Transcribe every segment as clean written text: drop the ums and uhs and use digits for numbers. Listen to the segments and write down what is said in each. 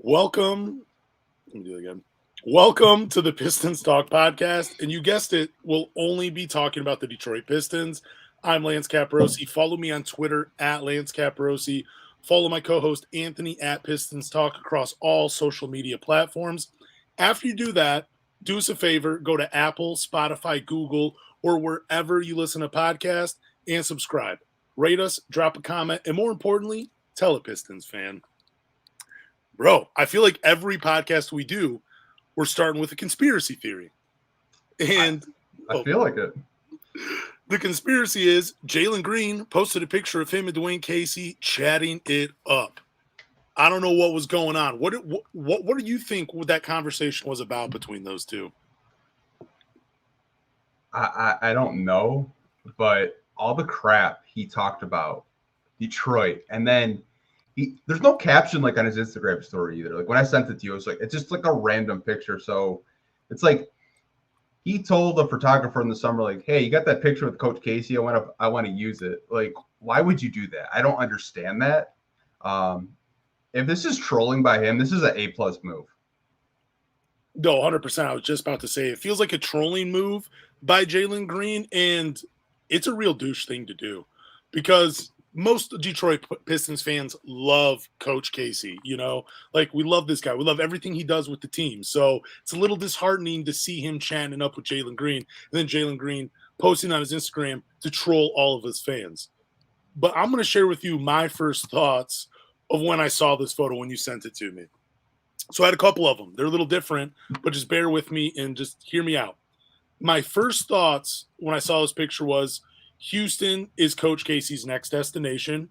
Welcome. Let me do it again. Welcome to the Pistons Talk podcast. And you guessed it, we'll only be talking about the Detroit Pistons. I'm Lance Caprosi. Follow me on Twitter at Lance Caprosi. Follow my co-host Anthony at Pistons Talk across all social media platforms. After you do that, do us a favor, go to Apple, Spotify, Google, or wherever you listen to podcasts and subscribe. Rate us, drop a comment, and more importantly, tell a Pistons fan. Bro, I feel like every podcast we do, we're starting with a conspiracy theory. And I feel like it. The conspiracy is Jalen Green posted a picture of him and Dwayne Casey chatting it up. I don't know what was going on. What do you think that conversation was about between those two? I don't know, but all the crap he talked about Detroit, and then there's no caption like on his Instagram story either. Like when I sent it to you, it's just like a random picture. So it's like he told the photographer in the summer, like, "Hey, you got that picture with Coach Casey? I want to use it." Like, why would you do that? I don't understand that. If this is trolling by him, this is an A+ move. No, 100%. I was just about to say it feels like a trolling move by Jalen Green, and it's a real douche thing to do because most Detroit Pistons fans love Coach Casey. You know, like we love this guy. We love everything he does with the team. So it's a little disheartening to see him chatting up with Jalen Green and then Jalen Green posting on his Instagram to troll all of his fans. But I'm going to share with you my first thoughts of when I saw this photo when you sent it to me. So I had a couple of them. They're a little different, but just bear with me and just hear me out. My first thoughts when I saw this picture was Houston is Coach Casey's next destination.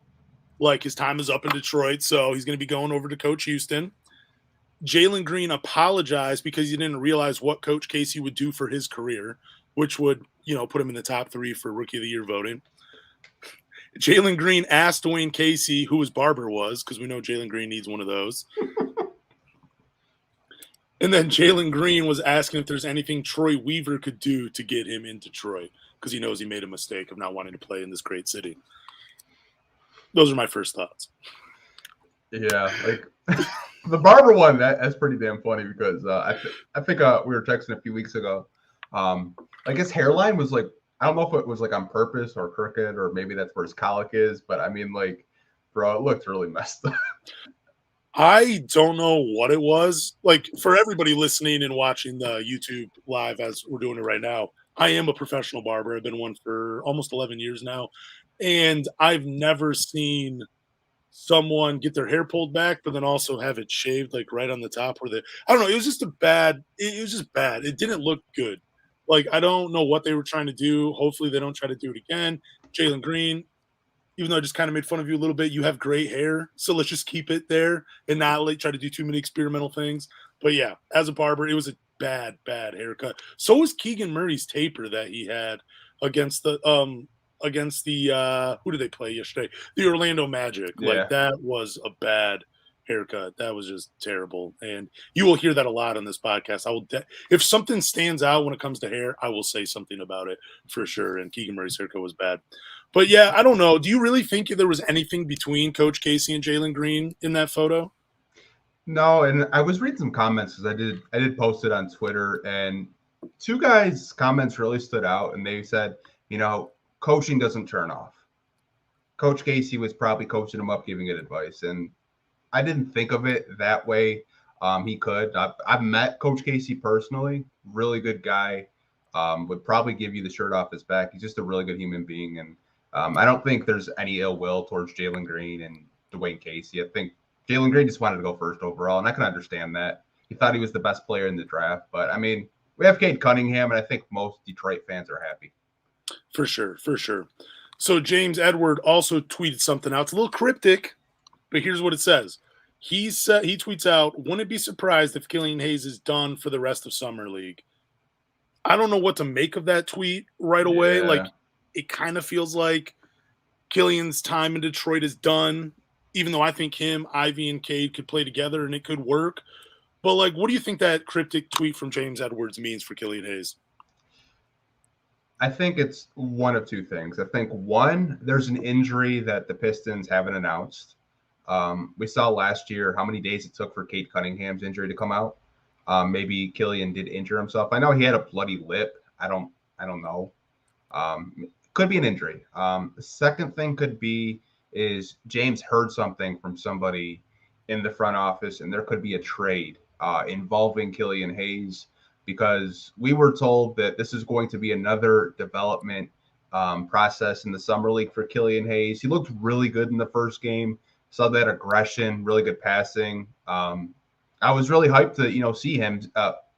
Like his time is up in Detroit, so he's going to be going over to Coach Houston. Jalen Green apologized because he didn't realize what Coach Casey would do for his career, which would, put him in the top 3 for Rookie of the Year voting. Jalen Green asked Dwayne Casey who his barber was, because we know Jalen Green needs one of those. And then Jalen Green was asking if there's anything Troy Weaver could do to get him in Detroit because he knows he made a mistake of not wanting to play in this great city. Those are my first thoughts. Yeah, like the barber one, that's pretty damn funny because I think we were texting a few weeks ago. Like his hairline was like, I don't know if it was like on purpose or crooked or maybe that's where his colic is, but I mean, like, bro, it looked really messed up. I don't know what it was. Like, for everybody listening and watching the YouTube live as we're doing it right now, I am a professional barber. I've been one for almost 11 years now. And I've never seen someone get their hair pulled back, but then also have it shaved, like, right on the top where I don't know. It was just bad. It didn't look good. Like, I don't know what they were trying to do. Hopefully they don't try to do it again. Jalen Green, even though I just kind of made fun of you a little bit, you have great hair. So let's just keep it there and not try to do too many experimental things. But yeah, as a barber, it was a bad haircut. So was Keegan Murray's taper that he had against the who did they play yesterday? The Orlando Magic. Yeah. Like that was a bad haircut. That was just terrible. And you will hear that a lot on this podcast. If something stands out when it comes to hair, I will say something about it for sure. And Keegan Murray's haircut was bad. But yeah, I don't know. Do you really think there was anything between Coach Casey and Jalen Green in that photo? No, and I was reading some comments because I did post it on Twitter, and 2 guys' comments really stood out, and they said, coaching doesn't turn off. Coach Casey was probably coaching him up, giving it advice, and I didn't think of it that way. He could. I've met Coach Casey personally, really good guy. Would probably give you the shirt off his back. He's just a really good human being, and I don't think there's any ill will towards Jalen Green and Dwayne Casey. I think Jalen Green just wanted to go first overall, and I can understand that. He thought he was the best player in the draft, but I mean, we have Cade Cunningham, and I think most Detroit fans are happy. For sure. So James Edward also tweeted something out. It's a little cryptic, but here's what it says. He tweets out, "Wouldn't be surprised if Killian Hayes is done for the rest of Summer League." I don't know what to make of that tweet right away. Yeah. Like, it kind of feels like Killian's time in Detroit is done, even though I think him, Ivey, and Cade could play together and it could work. But, like, what do you think that cryptic tweet from James Edwards means for Killian Hayes? I think it's one of 2 things. I think, one, there's an injury that the Pistons haven't announced. We saw last year how many days it took for Cade Cunningham's injury to come out. Maybe Killian did injure himself. I know he had a bloody lip. I don't know. Could be an injury. The second thing could be is James heard something from somebody in the front office, and there could be a trade involving Killian Hayes, because we were told that this is going to be another development process in the summer league for Killian Hayes. He looked really good in the first game. Saw that aggression, really good passing. I was really hyped to see him,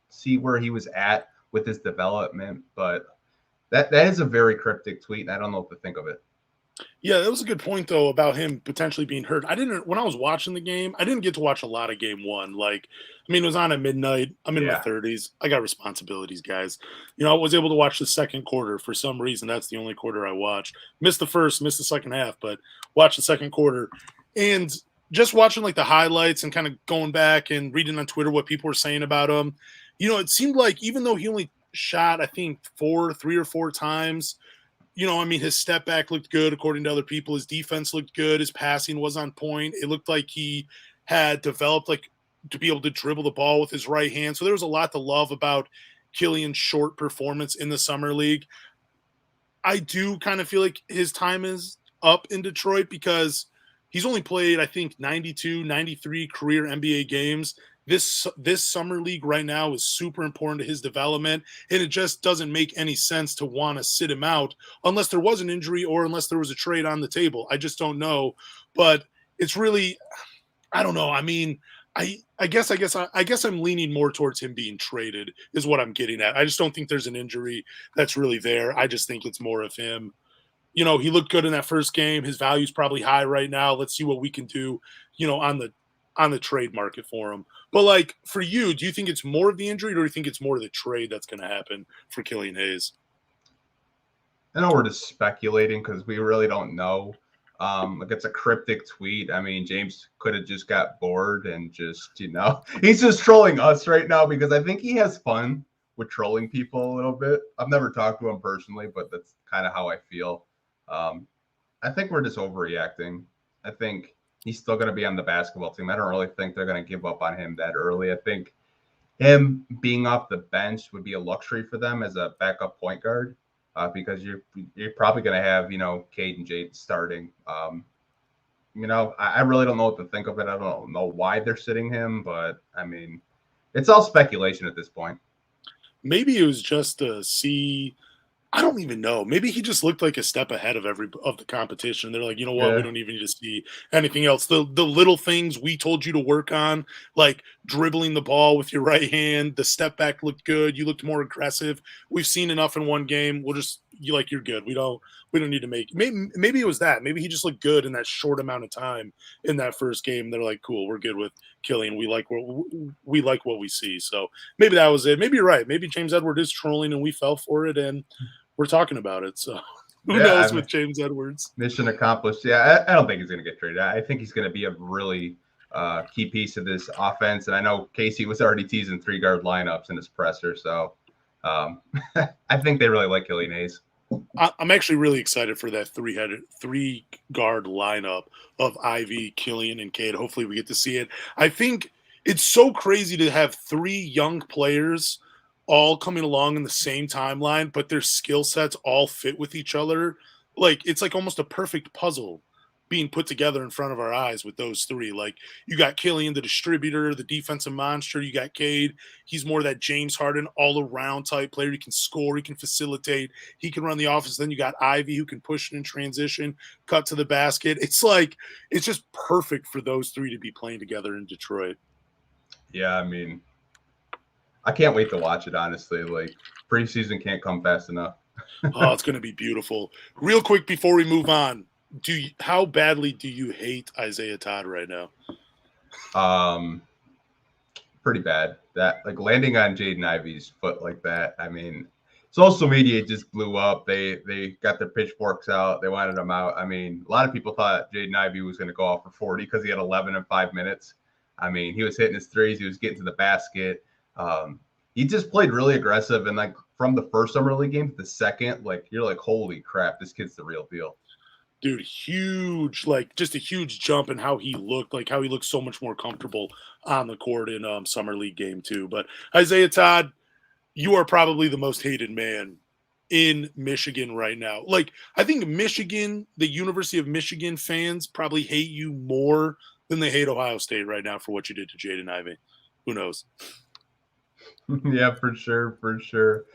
see where he was at with his development, but that is a very cryptic tweet, and I don't know what to think of it. Yeah, that was a good point though about him potentially being hurt. When I was watching the game, I didn't get to watch a lot of game one. Like, I mean, it was on at midnight. I'm in my 30s. I got responsibilities, guys. I was able to watch the second quarter for some reason. That's the only quarter I watched. Missed the first, missed the second half, but watched the second quarter. And just watching like the highlights and kind of going back and reading on Twitter what people were saying about him, it seemed like even though he only shot, I think, 3 or 4 times, I mean, his step back looked good according to other people. His defense looked good. His passing was on point. It looked like he had developed to be able to dribble the ball with his right hand. So there was a lot to love about Killian's short performance in the summer league. I do kind of feel like his time is up in Detroit because he's only played, I think, 92, 93 career NBA games. This summer league right now is super important to his development, and it just doesn't make any sense to want to sit him out unless there was an injury or unless there was a trade on the table. I just don't know, but it's really, I don't know. I mean, I guess I'm leaning more towards him being traded is what I'm getting at. I just don't think there's an injury that's really there. I just think it's more of him. He looked good in that first game. His value's probably high right now. Let's see what we can do, on the trade market for him. But like for you, do you think it's more of the injury or do you think it's more of the trade that's going to happen for Killian Hayes? I know we're just speculating because we really don't know. It's a cryptic tweet. I mean, James could have just got bored and just, he's just trolling us right now because I think he has fun with trolling people a little bit. I've never talked to him personally, but that's kind of how I feel. I think we're just overreacting. I think he's still going to be on the basketball team. I don't really think they're going to give up on him that early. I think him being off the bench would be a luxury for them as a backup point guard because you're probably going to have, Cade and Jaden starting. I really don't know what to think of it. I don't know why they're sitting him, but I mean, it's all speculation at this point. Maybe it was just to see. I don't even know. Maybe he just looked like a step ahead of the competition. They're like, you know what? Yeah. We don't even need to see anything else. The little things we told you to work on, like dribbling the ball with your right hand, the step back looked good. You looked more aggressive. We've seen enough in one game. You're good. We don't need to make. Maybe it was that. Maybe he just looked good in that short amount of time in that first game. They're like, cool, we're good with Killian. We like what we see. So maybe that was it. Maybe you're right. Maybe James Edwards is trolling and we fell for it and we're talking about it. So who knows with James Edwards? Mission accomplished. Yeah, I don't think he's going to get traded. I think he's going to be a really key piece of this offense. And I know Casey was already teasing 3-guard lineups in his presser. So I think they really like Killian Hayes. I'm actually really excited for that 3-guard lineup of Ivey, Killian, and Cade. Hopefully we get to see it. I think it's so crazy to have 3 young players all coming along in the same timeline, but their skill sets all fit with each other. Like it's like almost a perfect puzzle being put together in front of our eyes with those 3. Like you got Killian, the distributor, the defensive monster. You got Cade. He's more that James Harden all-around type player. He can score. He can facilitate. He can run the offense. Then you got Ivey who can push it in transition, cut to the basket. It's just perfect for those 3 to be playing together in Detroit. Yeah, I mean, I can't wait to watch it, honestly. Like, preseason can't come fast enough. Oh, it's going to be beautiful. Real quick before we move on, how badly do you hate Isaiah Todd right now? Pretty bad. That landing on Jaden Ivey's foot like that. I mean, social media just blew up. They got their pitchforks out. They wanted him out. I mean, a lot of people thought Jaden Ivey was going to go off for 40 because he had 11 in 5 minutes. I mean, he was hitting his threes. He was getting to the basket. He just played really aggressive. And from the first summer league game to the second, you're like, holy crap, this kid's the real deal. Dude, huge, like just a huge jump in how he looked, like how he looked so much more comfortable on the court in summer league game too. But Isaiah Todd, you are probably the most hated man in Michigan right now. Like I think Michigan, the University of Michigan fans probably hate you more than they hate Ohio State right now for what you did to Jaden Ivey. Who knows? Yeah, for sure, for sure.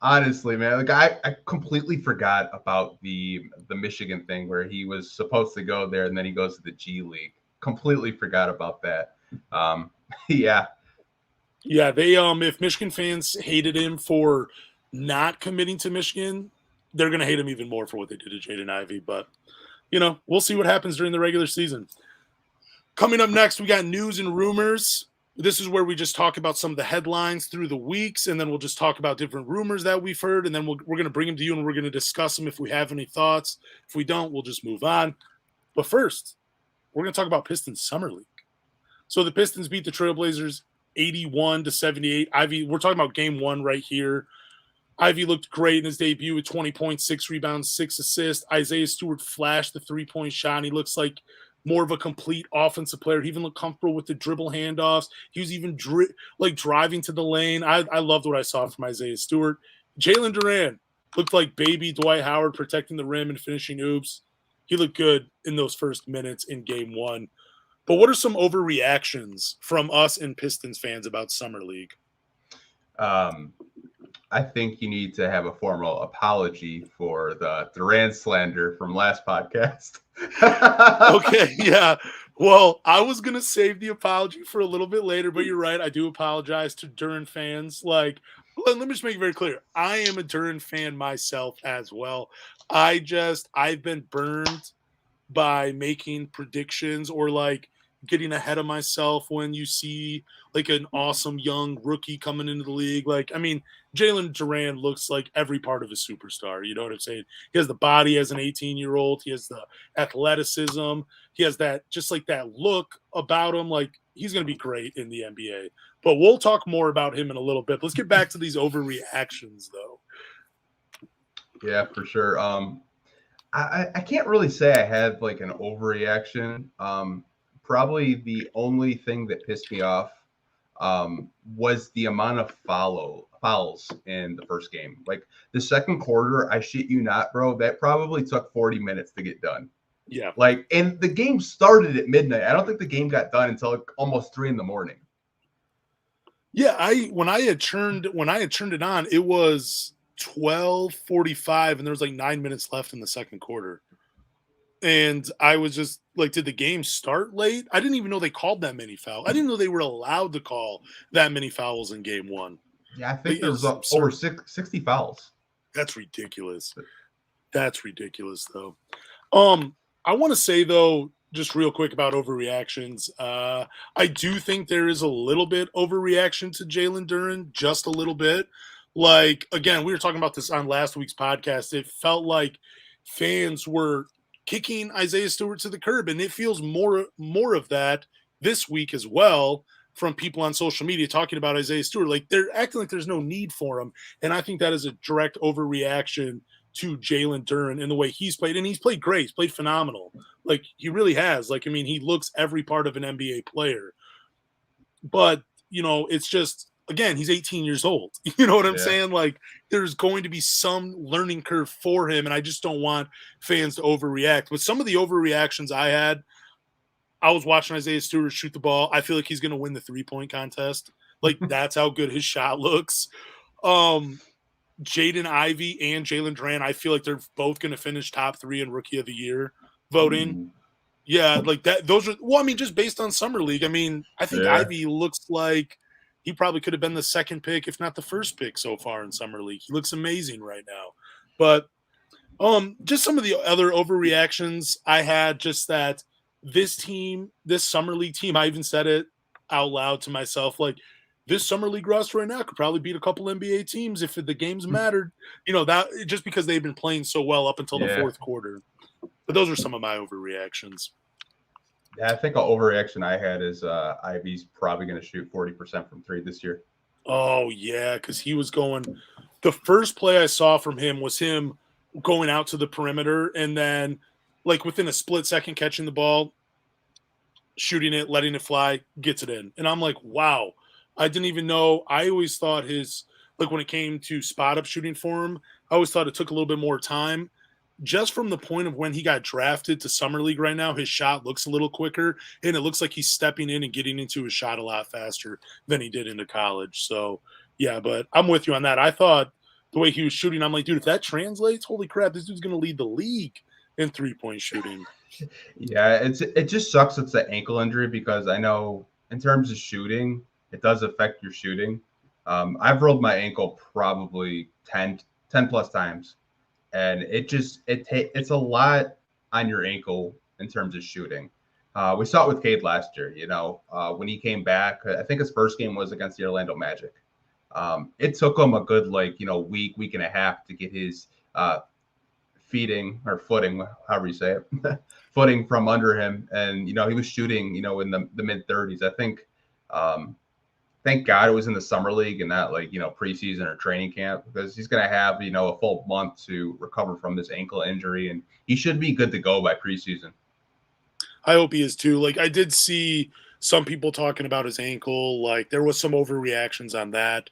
Honestly, man, like I completely forgot about the Michigan thing where he was supposed to go there and then he goes to the G League. Completely forgot about that. Yeah, Yeah, they if Michigan fans hated him for not committing to Michigan, they're gonna hate him even more for what they did to Jaden Ivey. But we'll see what happens during the regular season. Coming up next, we got news and rumors. This is where we just talk about some of the headlines through the weeks, and then we'll just talk about different rumors that we've heard, and then we're going to bring them to you, and we're going to discuss them if we have any thoughts. If we don't, we'll just move on. But first, we're going to talk about Pistons Summer League. So the Pistons beat the Trailblazers 81-78. Ivey, we're talking about game one right here. Ivey looked great in his debut with 20 points, 6 rebounds, 6 assists. Isaiah Stewart flashed the three-point shot, and he looks like more of a complete offensive player. He even looked comfortable with the dribble handoffs. He was even driving to the lane. I loved what I saw from Isaiah Stewart. Jalen Duran looked like baby Dwight Howard protecting the rim and finishing oops. He looked good in those first minutes in game one. But what are some overreactions from us and Pistons fans about Summer League? I think you need to have a formal apology for the Duran slander from last podcast. Okay, yeah. Well, I was going to save the apology for a little bit later, but you're right. I do apologize to Duran fans. Like, let me just make it very clear. I am a Duran fan myself as well. I've been burned by making predictions or like getting ahead of myself when you see like an awesome young rookie coming into the league. Like, I mean, Jalen Duran looks like every part of a superstar. You know what I'm saying? He has the body as an 18-year-old. He has the athleticism. He has that, just like that look about him. Like, he's going to be great in the NBA. But we'll talk more about him in a little bit. Let's get back to these overreactions, though. Yeah, for sure. I can't really say I had like an overreaction. Probably the only thing that pissed me off was the amount of fouls in the first game. Like the second quarter, I shit you not, bro, that probably took 40 minutes to get done. Yeah. Like, and the game started at midnight. I don't think the game got done until like almost 3 a.m. Yeah, when I had turned it on, it was 12:45 and there was like 9 minutes left in the second quarter. And I was just like, did the game start late? I didn't even know they called that many fouls. I didn't know they were allowed to call that many fouls in game one. Yeah, I think there's over 60 fouls. That's ridiculous. That's ridiculous, though. I want to say, though, just real quick about overreactions. I do think there is a little bit overreaction to Jalen Duran, just a little bit. Like, again, we were talking about this on last week's podcast. It felt like fans were kicking Isaiah Stewart to the curb, and it feels more of that this week as well from people on social media talking about Isaiah Stewart. Like, they're acting like there's no need for him, and I think that is a direct overreaction to Jalen Duran in the way he's played, and he's played great. He's played phenomenal. Like, he really has. Like, I mean, he looks every part of an NBA player. But, it's just, again, he's 18 years old. You know what I'm saying? Like, there's going to be some learning curve for him, and I just don't want fans to overreact. But some of the overreactions I was watching Isaiah Stewart shoot the ball. I feel like he's going to win the three-point contest. Like, that's how good his shot looks. Jaden Ivey and Jalen Duran, I feel like they're both going to finish top 3 in Rookie of the Year voting. Yeah, like that. Those are, well, I mean, just based on Summer League. I mean, I think Ivey looks like he probably could have been the second pick, if not the first pick so far in Summer League. He looks amazing right now. But just some of the other overreactions I had, just that this team, this Summer League team, I even said it out loud to myself, like, this Summer League roster right now could probably beat a couple NBA teams if the games mattered. That just because they've been playing so well up until the fourth quarter. But those are some of my overreactions. Yeah, I think an overreaction I had is Ivey's probably going to shoot 40% from 3 this year. Oh, yeah, because he was going – the first play I saw from him was him going out to the perimeter and then like within a split second catching the ball, shooting it, letting it fly, gets it in. And I'm like, wow, I didn't even know. I always thought his, like when it came to spot up shooting for him, I always thought it took a little bit more time. Just from the point of when he got drafted to Summer League right now, his shot looks a little quicker and it looks like he's stepping in and getting into his shot a lot faster than he did into college. So, yeah, but I'm with you on that. I thought the way he was shooting, I'm like, dude, if that translates, holy crap, this dude's going to lead the league in 3-point shooting. Yeah, it just sucks it's an ankle injury because I know in terms of shooting, it does affect your shooting. I've rolled my ankle probably 10 plus times, and it's a lot on your ankle in terms of shooting. We saw it with Cade last year. When he came back, I think his first game was against the Orlando Magic. It took him a good week and a half to get his feeding or footing, however you say it, footing from under him. And, he was shooting, in the mid 30s. I think, thank God it was in the summer league and not preseason or training camp, because he's going to have, a full month to recover from this ankle injury. And he should be good to go by preseason. I hope he is too. Like I did see some people talking about his ankle. Like there was some overreactions on that.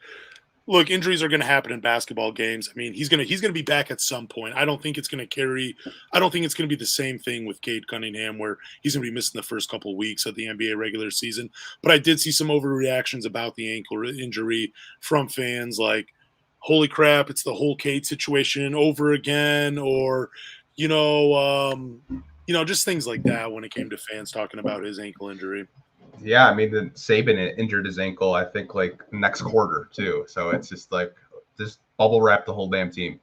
Look, injuries are going to happen in basketball games. I mean, he's going to be back at some point. I don't think it's going to carry. I don't think it's going to be the same thing with Cade Cunningham, where he's going to be missing the first couple of weeks of the NBA regular season. But I did see some overreactions about the ankle injury from fans, like, "Holy crap, it's the whole Cade situation over again," or, you know, just things like that when it came to fans talking about his ankle injury. Yeah, I mean, the Saban injured his ankle, I think, next quarter too. So it's just bubble wrap the whole damn team.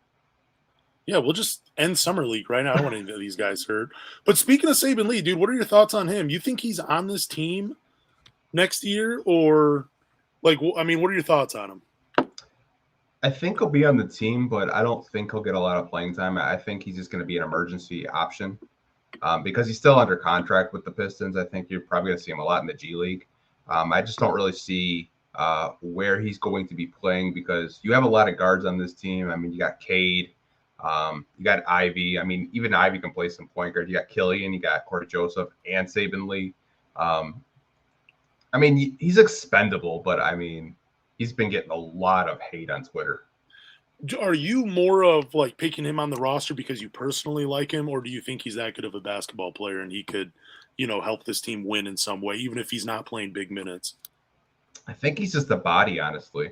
Yeah, we'll just end summer league right now. I don't want any of these guys hurt. But speaking of Saban Lee, dude, what are your thoughts on him? You think he's on this team next year, or what are your thoughts on him? I think he'll be on the team, but I don't think he'll get a lot of playing time. I think he's just going to be an emergency option. Because he's still under contract with the Pistons. I think you're probably going to see him a lot in the G League. I just don't really see where he's going to be playing, because you have a lot of guards on this team. I mean, you got Cade, you got Ivey. I mean, even Ivey can play some point guard. You got Killian, you got Corey Joseph, and Saban Lee. I mean, he's expendable, but I mean, he's been getting a lot of hate on Twitter. Are you more of picking him on the roster because you personally like him, or do you think he's that good of a basketball player and he could, help this team win in some way, even if he's not playing big minutes? I think he's just a body, honestly.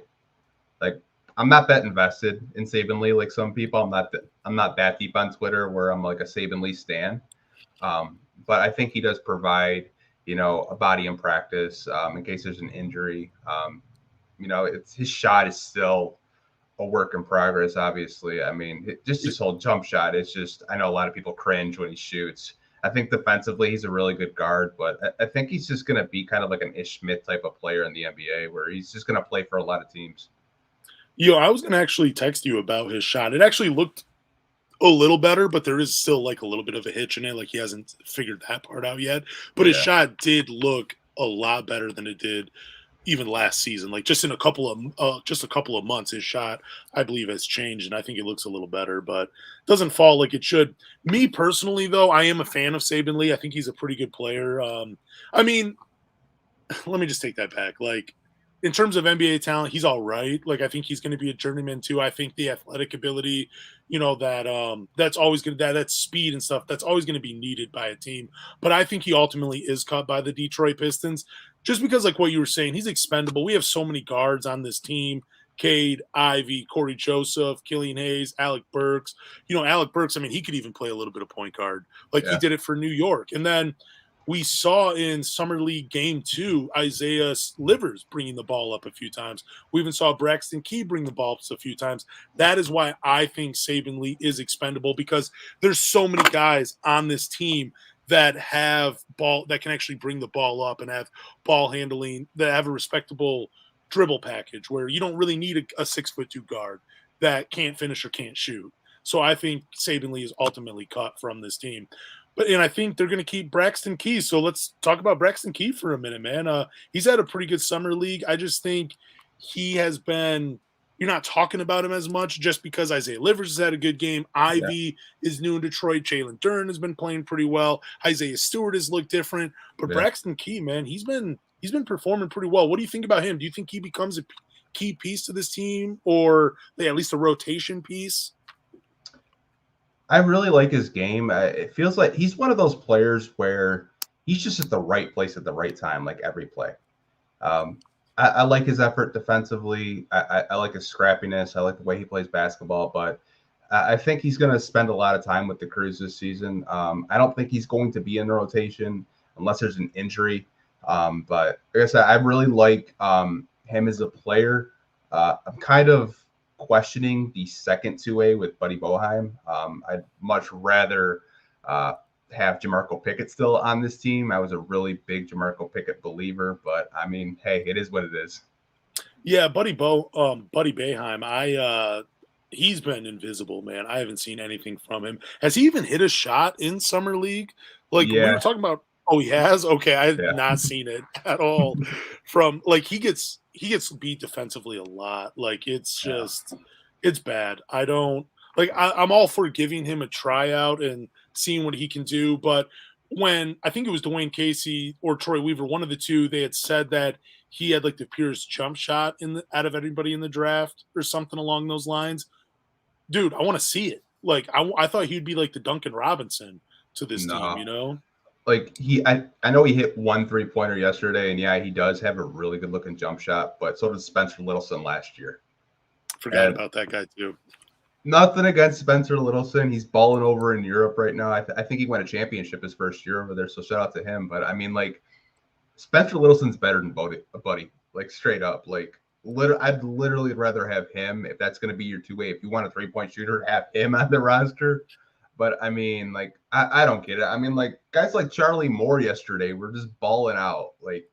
I'm not that invested in Saban Lee like some people. I'm not that deep on Twitter where I'm like a Saban Lee stan. But I think he does provide, a body in practice in case there's an injury. His shot is still a work in progress, obviously. I mean, just his whole jump shot. It's just, I know a lot of people cringe when he shoots. I think defensively, he's a really good guard, but I think he's just going to be kind of like an Ish Smith type of player in the NBA, where he's just going to play for a lot of teams. I was going to actually text you about his shot. It actually looked a little better, but there is still a little bit of a hitch in it. He hasn't figured that part out yet. But his shot did look a lot better than it did even last season. Just in a couple of months, his shot, I believe, has changed, and I think it looks a little better, but doesn't fall like it should. Me personally, though, I am a fan of Saban Lee. I think he's a pretty good player. I mean, let me just take that back. In terms of NBA talent, he's all right. I think he's going to be a journeyman too. I think the athletic ability, that's always going to that speed and stuff. That's always going to be needed by a team. But I think he ultimately is cut by the Detroit Pistons, just because, what you were saying, he's expendable. We have so many guards on this team: Cade, Ivey, Corey Joseph, Killian Hayes, Alec Burks. Alec Burks. I mean, he could even play a little bit of point guard. He did it for New York, and then we saw in Summer League Game 2, Isaiah Livers bringing the ball up a few times. We even saw Braxton Key bring the ball up a few times. That is why I think Saban Lee is expendable, because there's so many guys on this team that have ball that can actually bring the ball up and have ball handling, that have a respectable dribble package, where you don't really need a 6'2" guard that can't finish or can't shoot. So I think Saban Lee is ultimately cut from this team. And I think they're going to keep Braxton Key. So let's talk about Braxton Key for a minute, man. He's had a pretty good summer league. I just think he has been you're not talking about him as much just because Isaiah Livers has had a good game. Yeah. Ivey is new in Detroit. Jalen Duren has been playing pretty well. Isaiah Stewart has looked different. But Yeah. Braxton Key, man, he's been performing pretty well. What do you think about him? Do you think he becomes a key piece to this team, or at least a rotation piece? I really like his game. It feels like he's one of those players where he's just at the right place at the right time, like every play. Um, I like his effort defensively. I like his scrappiness. I like the way he plays basketball, but I think he's going to spend a lot of time with the Crews this season. I don't think he's going to be in the rotation unless there's an injury. But like I said, I really like him as a player. I'm kind of questioning the second 2A with Buddy Boeheim. I'd much rather have Jamarco Pickett still on this team. I was a really big Jamarco Pickett believer, but I mean, hey, it is what it is. Yeah, Buddy Boeheim, he's been invisible, man. I haven't seen anything from him. Has he even hit a shot in summer league? Like we were Yeah, talking about. Oh, he has. Okay, I have yeah, not seen it at all. From like he gets beat defensively a lot. Like yeah. it's bad. I don't like. I'm all for giving him a tryout and seeing what he can do, but when I think it was Dwayne Casey or Troy Weaver, one of the two, they had said that he had like the purest jump shot out of anybody in the draft or something along those lines. Dude, I want to see it. Like I thought he'd be like the Duncan Robinson to this team, No, you know? like I know he hit 1 3-pointer yesterday, and yeah, he does have a really good looking jump shot, but so does Spencer Littleson last year. Forgot And about that guy too. nothing against Spencer Littleson. He's balling over in Europe right now. I think he won a championship his first year over there, so shout out to him. But I mean, like, Spencer Littleson's better than Buddy, like straight up. Like, I'd literally rather have him if that's going to be your 2A. If you want a 3-point shooter, have him on the roster. But I mean, like, I don't get it. I mean, like, guys like Charlie Moore yesterday were just balling out. Like,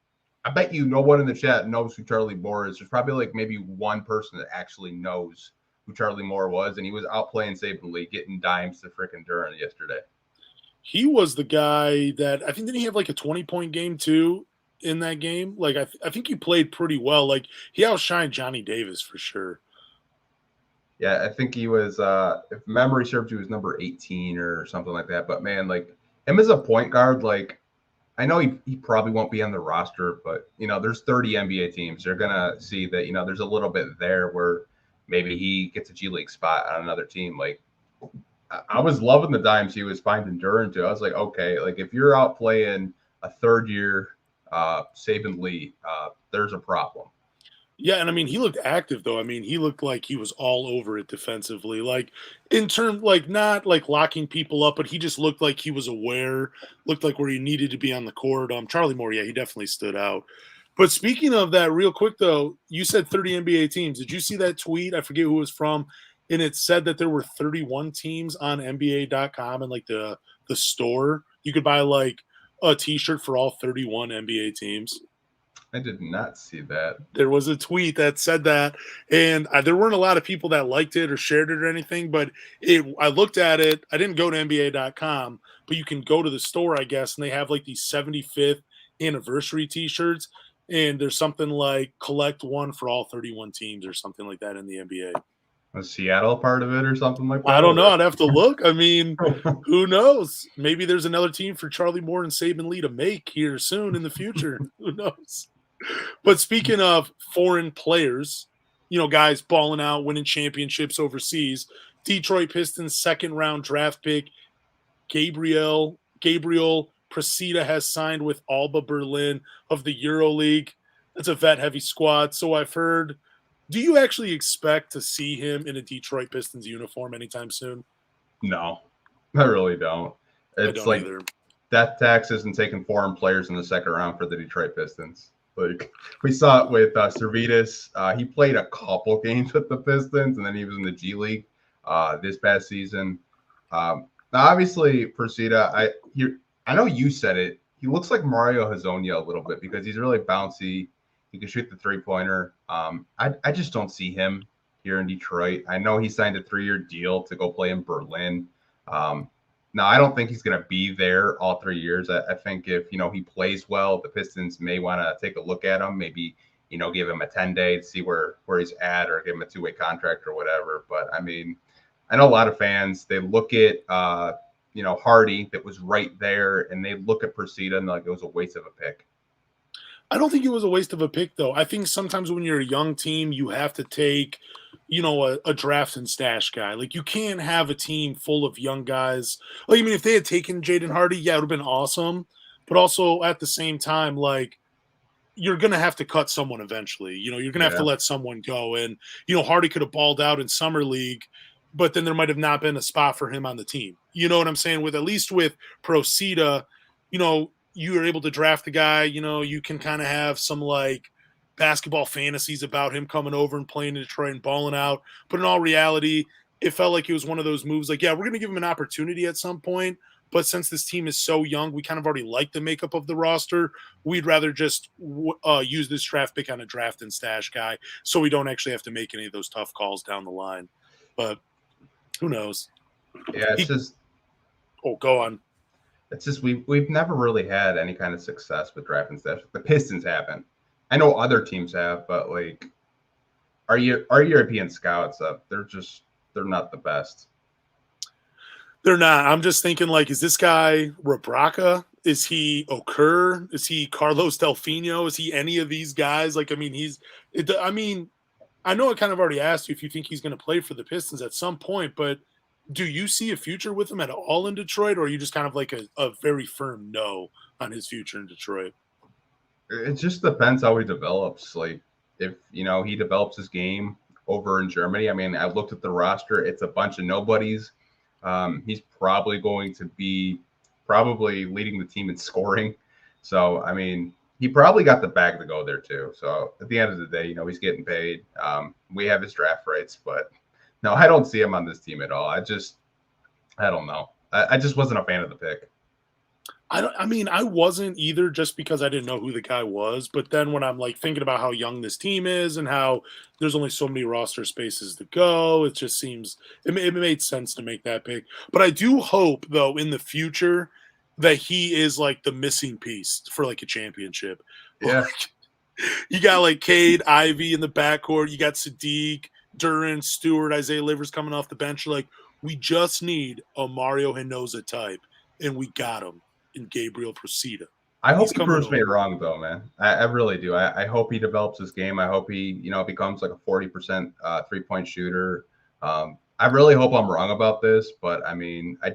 I bet you no one in the chat knows who Charlie Moore is. There's probably like maybe one person that actually knows who Charlie Moore was, and he was out playing Saban League, getting dimes to freaking Durant yesterday. He was the guy that I think didn't he have like a 20-point game too in that game? Like I think he played pretty well. Like he outshined Johnny Davis for sure. Yeah, I think he was, if memory serves, he was number 18 or something like that. But man, like him as a point guard, like I know he probably won't be on the roster, but there's 30 NBA teams. They're gonna see that there's a little bit there where maybe he gets a G League spot on another team. Like I was loving the dimes he was finding Duran to. I was like, okay, like if you're out playing a third year Saban Lee, there's a problem. Yeah, and I mean he looked active though. I mean he looked like he was all over it defensively. Like in terms like not like locking people up, but he just looked like he was aware, looked like where he needed to be on the court. Charlie Moore, yeah, he definitely stood out. But speaking of that, real quick though, you said 30 NBA teams. Did you see that tweet? I forget who it was from, and it said that there were 31 teams on NBA.com and like the store. You could buy like a T-shirt for all 31 NBA teams. I did not see that. There was a tweet that said that, and there weren't a lot of people that liked it or shared it or anything. But I looked at it. I didn't go to NBA.com, but you can go to the store, I guess, and they have like these 75th anniversary T-shirts, and there's something like collect one for all 31 teams or something like that in the NBA. Was Seattle part of it or something like that? I don't know. I'd have to look. I mean, who knows? Maybe there's another team for Charlie Moore and Saban Lee to make here soon in the future. Who knows? But speaking of foreign players, guys balling out, winning championships overseas, Detroit Pistons second round draft pick Gabriel Presida has signed with Alba Berlin of the EuroLeague. That's a vet heavy squad, so I've heard. Do you actually expect to see him in a Detroit Pistons uniform anytime soon? No, I really don't. It's I don't like either. death taxes and taking foreign players in the second round for the Detroit Pistons. Like we saw it with Servetus. He played a couple games with the Pistons, and then he was in the G League this past season. Now, obviously, Persida, I know you said it. He looks like Mario Hezonja a little bit because he's really bouncy. He can shoot the 3-pointer. I just don't see him here in Detroit. I know he signed a 3-year deal to go play in Berlin. Now, I don't think he's going to be there all 3 years. I think if, he plays well, the Pistons may want to take a look at him, maybe, give him a 10-day to see where he's at, or give him a 2-way contract or whatever. But I mean, I know a lot of fans, they look at Hardy that was right there, and they look at Procida and like it was a waste of a pick. I don't think it was a waste of a pick, though. I think sometimes when you're a young team, you have to take, a draft and stash guy. Like, you can't have a team full of young guys. Like, I mean, if they had taken Jaden Hardy, yeah, it would have been awesome. But also at the same time, like, you're going to have to cut someone eventually. You're going to have to Yeah. let someone go. And, Hardy could have balled out in summer league, but then there might have not been a spot for him on the team. You know what I'm saying? At least with Procida, you are able to draft the guy. You can kind of have some like basketball fantasies about him coming over and playing in Detroit and balling out. But in all reality, it felt like it was one of those moves like, yeah, we're going to give him an opportunity at some point. But since this team is so young, we kind of already like the makeup of the roster. We'd rather just use this draft pick on a draft and stash guy so we don't actually have to make any of those tough calls down the line. But who knows? Yeah, Go on. It's just we've never really had any kind of success with draft and stash. The Pistons haven't. I know other teams have, but like our European scouts, they're not the best. They're not. I'm just thinking, like, is this guy Rebraca? Is he Okur? Is he Carlos Delfino? Is he any of these guys? Like, I mean, I know I kind of already asked you if you think he's going to play for the Pistons at some point, but do you see a future with him at all in Detroit, or are you just kind of like a very firm no on his future in Detroit? It just depends how he develops. Like if he develops his game over in Germany. I mean, I looked at the roster; it's a bunch of nobodies. He's probably going to be leading the team in scoring. So, I mean, he probably got the bag to go there too. So at the end of the day, he's getting paid. We have his draft rights, but no, I don't see him on this team at all. I don't know. I just wasn't a fan of the pick. I wasn't either, just because I didn't know who the guy was. But then when I'm like thinking about how young this team is and how there's only so many roster spaces to go, it just seems it made sense to make that pick. But I do hope, though, in the future that he is like the missing piece for like a championship. Yeah. You got like Cade, Ivey in the backcourt. You got Sadiq, Duran, Stewart, Isaiah Livers coming off the bench. You're like, we just need a Mario Hinoza type, and we got him in Gabriel Procida. I hope he proves me wrong, though, man. I really do. I hope he develops his game. I hope he, becomes like a 40% 3-point shooter. I really hope I'm wrong about this, but I mean, I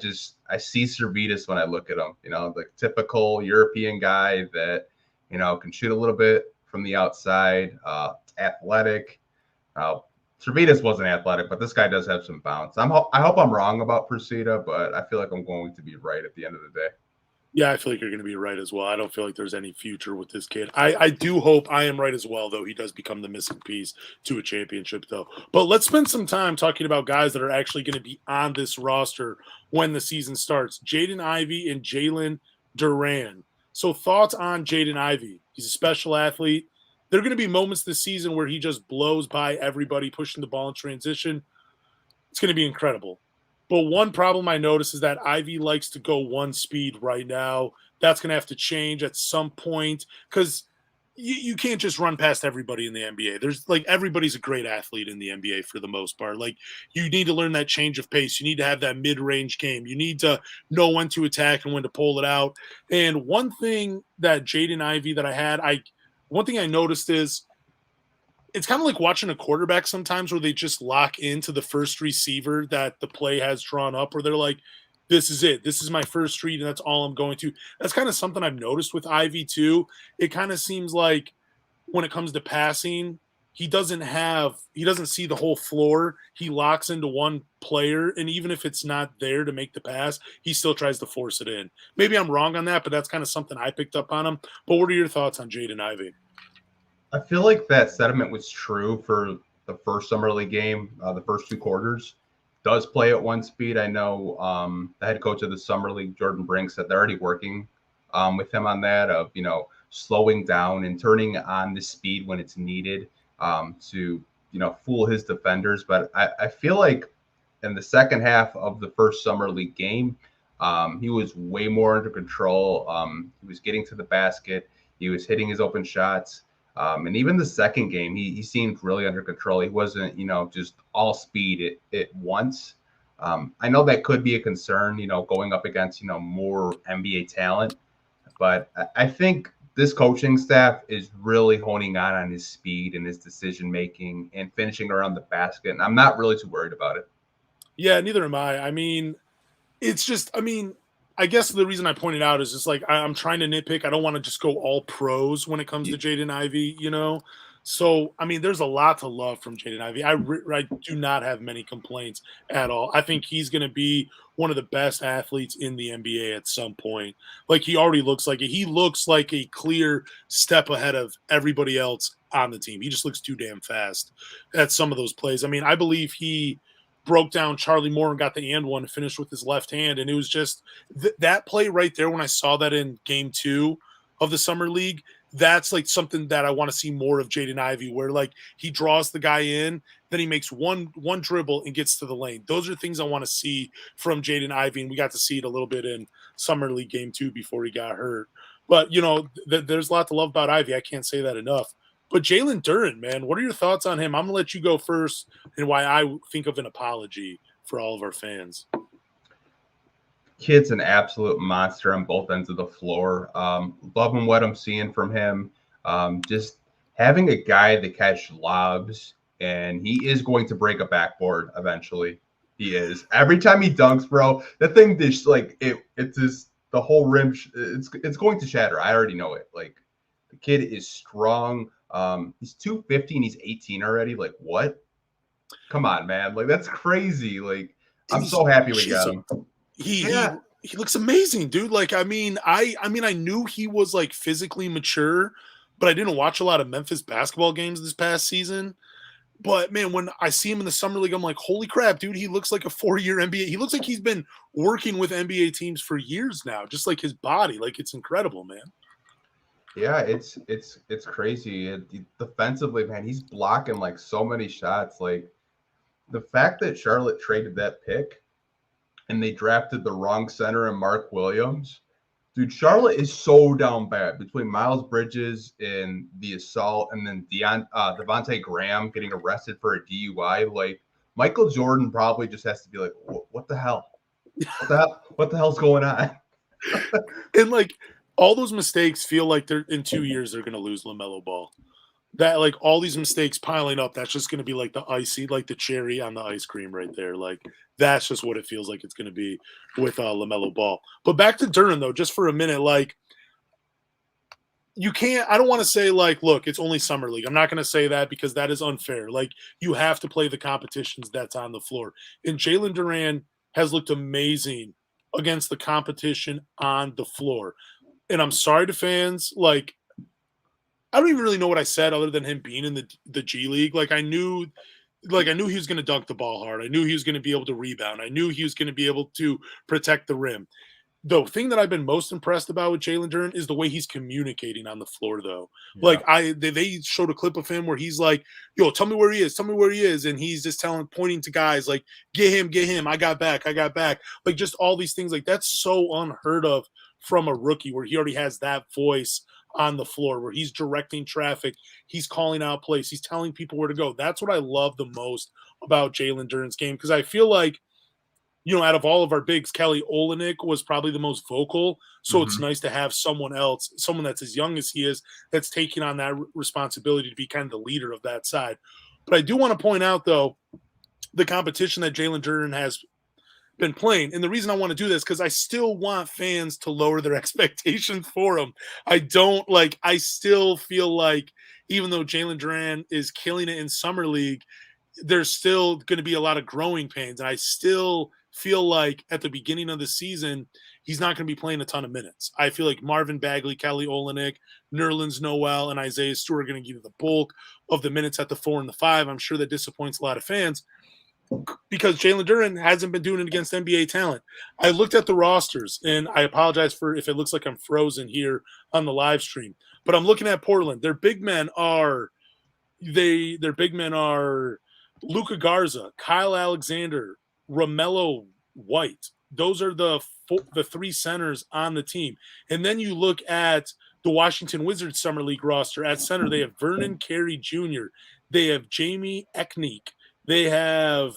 see Servetus when I look at him, the typical European guy that, can shoot a little bit from the outside, athletic. Servetus wasn't athletic, but this guy does have some bounce. I hope I'm wrong about Procida, but I feel like I'm going to be right at the end of the day. Yeah, I feel like you're going to be right as well. I don't feel like there's any future with this kid. I do hope I am right as well, though. He does become the missing piece to a championship, though. But let's spend some time talking about guys that are actually going to be on this roster when the season starts. Jaden Ivey and Jalen Duran. So thoughts on Jaden Ivey? He's a special athlete. There are going to be moments this season where he just blows by everybody, pushing the ball in transition. It's going to be incredible. But one problem I notice is that Ivey likes to go one speed right now. That's going to have to change at some point, because you can't just run past everybody in the NBA. There's like everybody's a great athlete in the NBA for the most part. Like, you need to learn that change of pace. You need to have that mid-range game. You need to know when to attack and when to pull it out. And one thing that Jaden Ivey that one thing I noticed is it's kind of like watching a quarterback sometimes, where they just lock into the first receiver that the play has drawn up, where they're like, this is it. This is my first read, and that's all I'm going to. That's kind of something I've noticed with Ivey too. It kind of seems like when it comes to passing, he doesn't see the whole floor. He locks into one player, and even if it's not there to make the pass, he still tries to force it in. Maybe I'm wrong on that, but that's kind of something I picked up on him. But what are your thoughts on Jaden Ivey? I feel like that sentiment was true for the first summer league game. The first 2 quarters does play at one speed. I know the head coach of the summer league, Jordan Brink, said they're already working with him on that, of slowing down and turning on the speed when it's needed to fool his defenders. But I feel like in the second half of the first summer league game, he was way more under control. He was getting to the basket. He was hitting his open shots. And even the second game, he seemed really under control. He wasn't, just all speed at once. I know that could be a concern, going up against, more NBA talent. But I think this coaching staff is really honing on his speed and his decision making and finishing around the basket. And I'm not really too worried about it. Yeah, neither am I. I mean, it's just, I guess the reason I pointed out is just like I'm trying to nitpick. I don't want to just go all pros when it comes to Jaden Ivey, So, there's a lot to love from Jaden Ivey. I do not have many complaints at all. I think he's going to be one of the best athletes in the NBA at some point. Like, he already looks like it. He looks like a clear step ahead of everybody else on the team. He just looks too damn fast at some of those plays. I believe he broke down Charlie Moore and got the and one, finished with his left hand. And it was just that play right there. When I saw that in game 2 of the summer league, that's like something that I want to see more of Jaden Ivey, where like he draws the guy in, then he makes one dribble and gets to the lane. Those are things I want to see from Jaden Ivey. And we got to see it a little bit in summer league game 2 before he got hurt. But there's a lot to love about Ivey. I can't say that enough. But Jalen Duren, man, what are your thoughts on him? I'm going to let you go first and why I think of an apology for all of our fans. Kid's an absolute monster on both ends of the floor. Loving what I'm seeing from him. Just having a guy that catch lobs, and he is going to break a backboard eventually. He is. Every time he dunks, bro, that thing just like it's just the whole rim. It's going to shatter. I already know it. Like, the kid is strong. He's 250 and he's 18 already. Like, what? Come on, man. Like, that's crazy. Like, I'm so happy we got him. He looks amazing, dude. Like, I knew he was like physically mature, but I didn't watch a lot of Memphis basketball games this past season. But man, when I see him in the summer league, I'm like, holy crap, dude, he looks like a 4-year NBA. He looks like he's been working with NBA teams for years now, just like his body. Like, it's incredible, man. Yeah, it's crazy. Defensively, man, he's blocking like so many shots. Like, the fact that Charlotte traded that pick and they drafted the wrong center and Mark Williams, dude, Charlotte is so down bad between Miles Bridges and the assault, and then Devontae Graham getting arrested for a DUI. Like, Michael Jordan probably just has to be like, what the hell? What the hell's going on? And like, all those mistakes feel like they're in 2 years they're going to lose LaMelo Ball. That like all these mistakes piling up, that's just going to be like the cherry on the ice cream right there. Like, that's just what it feels like it's going to be with LaMelo Ball. But back to Duren though, just for a minute, like, I don't want to say like, look, it's only summer league. I'm not going to say that because that is unfair. Like, you have to play the competitions that's on the floor. And Jalen Duren has looked amazing against the competition on the floor. And I'm sorry to fans, like, I don't even really know what I said other than him being in the G League. Like, I knew he was going to dunk the ball hard. I knew he was going to be able to rebound. I knew he was going to be able to protect the rim. The thing that I've been most impressed about with Jalen Duren is the way he's communicating on the floor, though. Yeah. Like, they showed a clip of him where he's like, yo, tell me where he is. And he's just pointing to guys like, get him. I got back. Like, just all these things. Like, that's so unheard of from a rookie where he already has that voice on the floor, where he's directing traffic, he's calling out plays, he's telling people where to go. That's what I love the most about Jalen Duren's game, because I feel like, out of all of our bigs, Kelly Olynyk was probably the most vocal. So It's nice to have someone else, someone that's as young as he is, that's taking on that responsibility to be kind of the leader of that side. But I do want to point out, though, the competition that Jalen Duren has been playing. And the reason I want to do this, because I still want fans to lower their expectations for him. I still feel like even though Jalen Duren is killing it in summer league, there's still going to be a lot of growing pains. And I still feel like at the beginning of the season, he's not going to be playing a ton of minutes. I feel like Marvin Bagley, Kelly Olynyk, Nerlens Noel, and Isaiah Stewart are going to give you the bulk of the minutes at the 4 and the 5. I'm sure that disappoints a lot of fans, because Jalen Duren hasn't been doing it against NBA talent. I looked at the rosters, and I apologize for if it looks like I'm frozen here on the live stream, but I'm looking at Portland. Their big men are Luka Garza, Kyle Alexander, Romello White. Those are the 3 centers on the team. And then you look at the Washington Wizards Summer League roster. At center, they have Vernon Carey Jr., they have Jamie Eknick, they have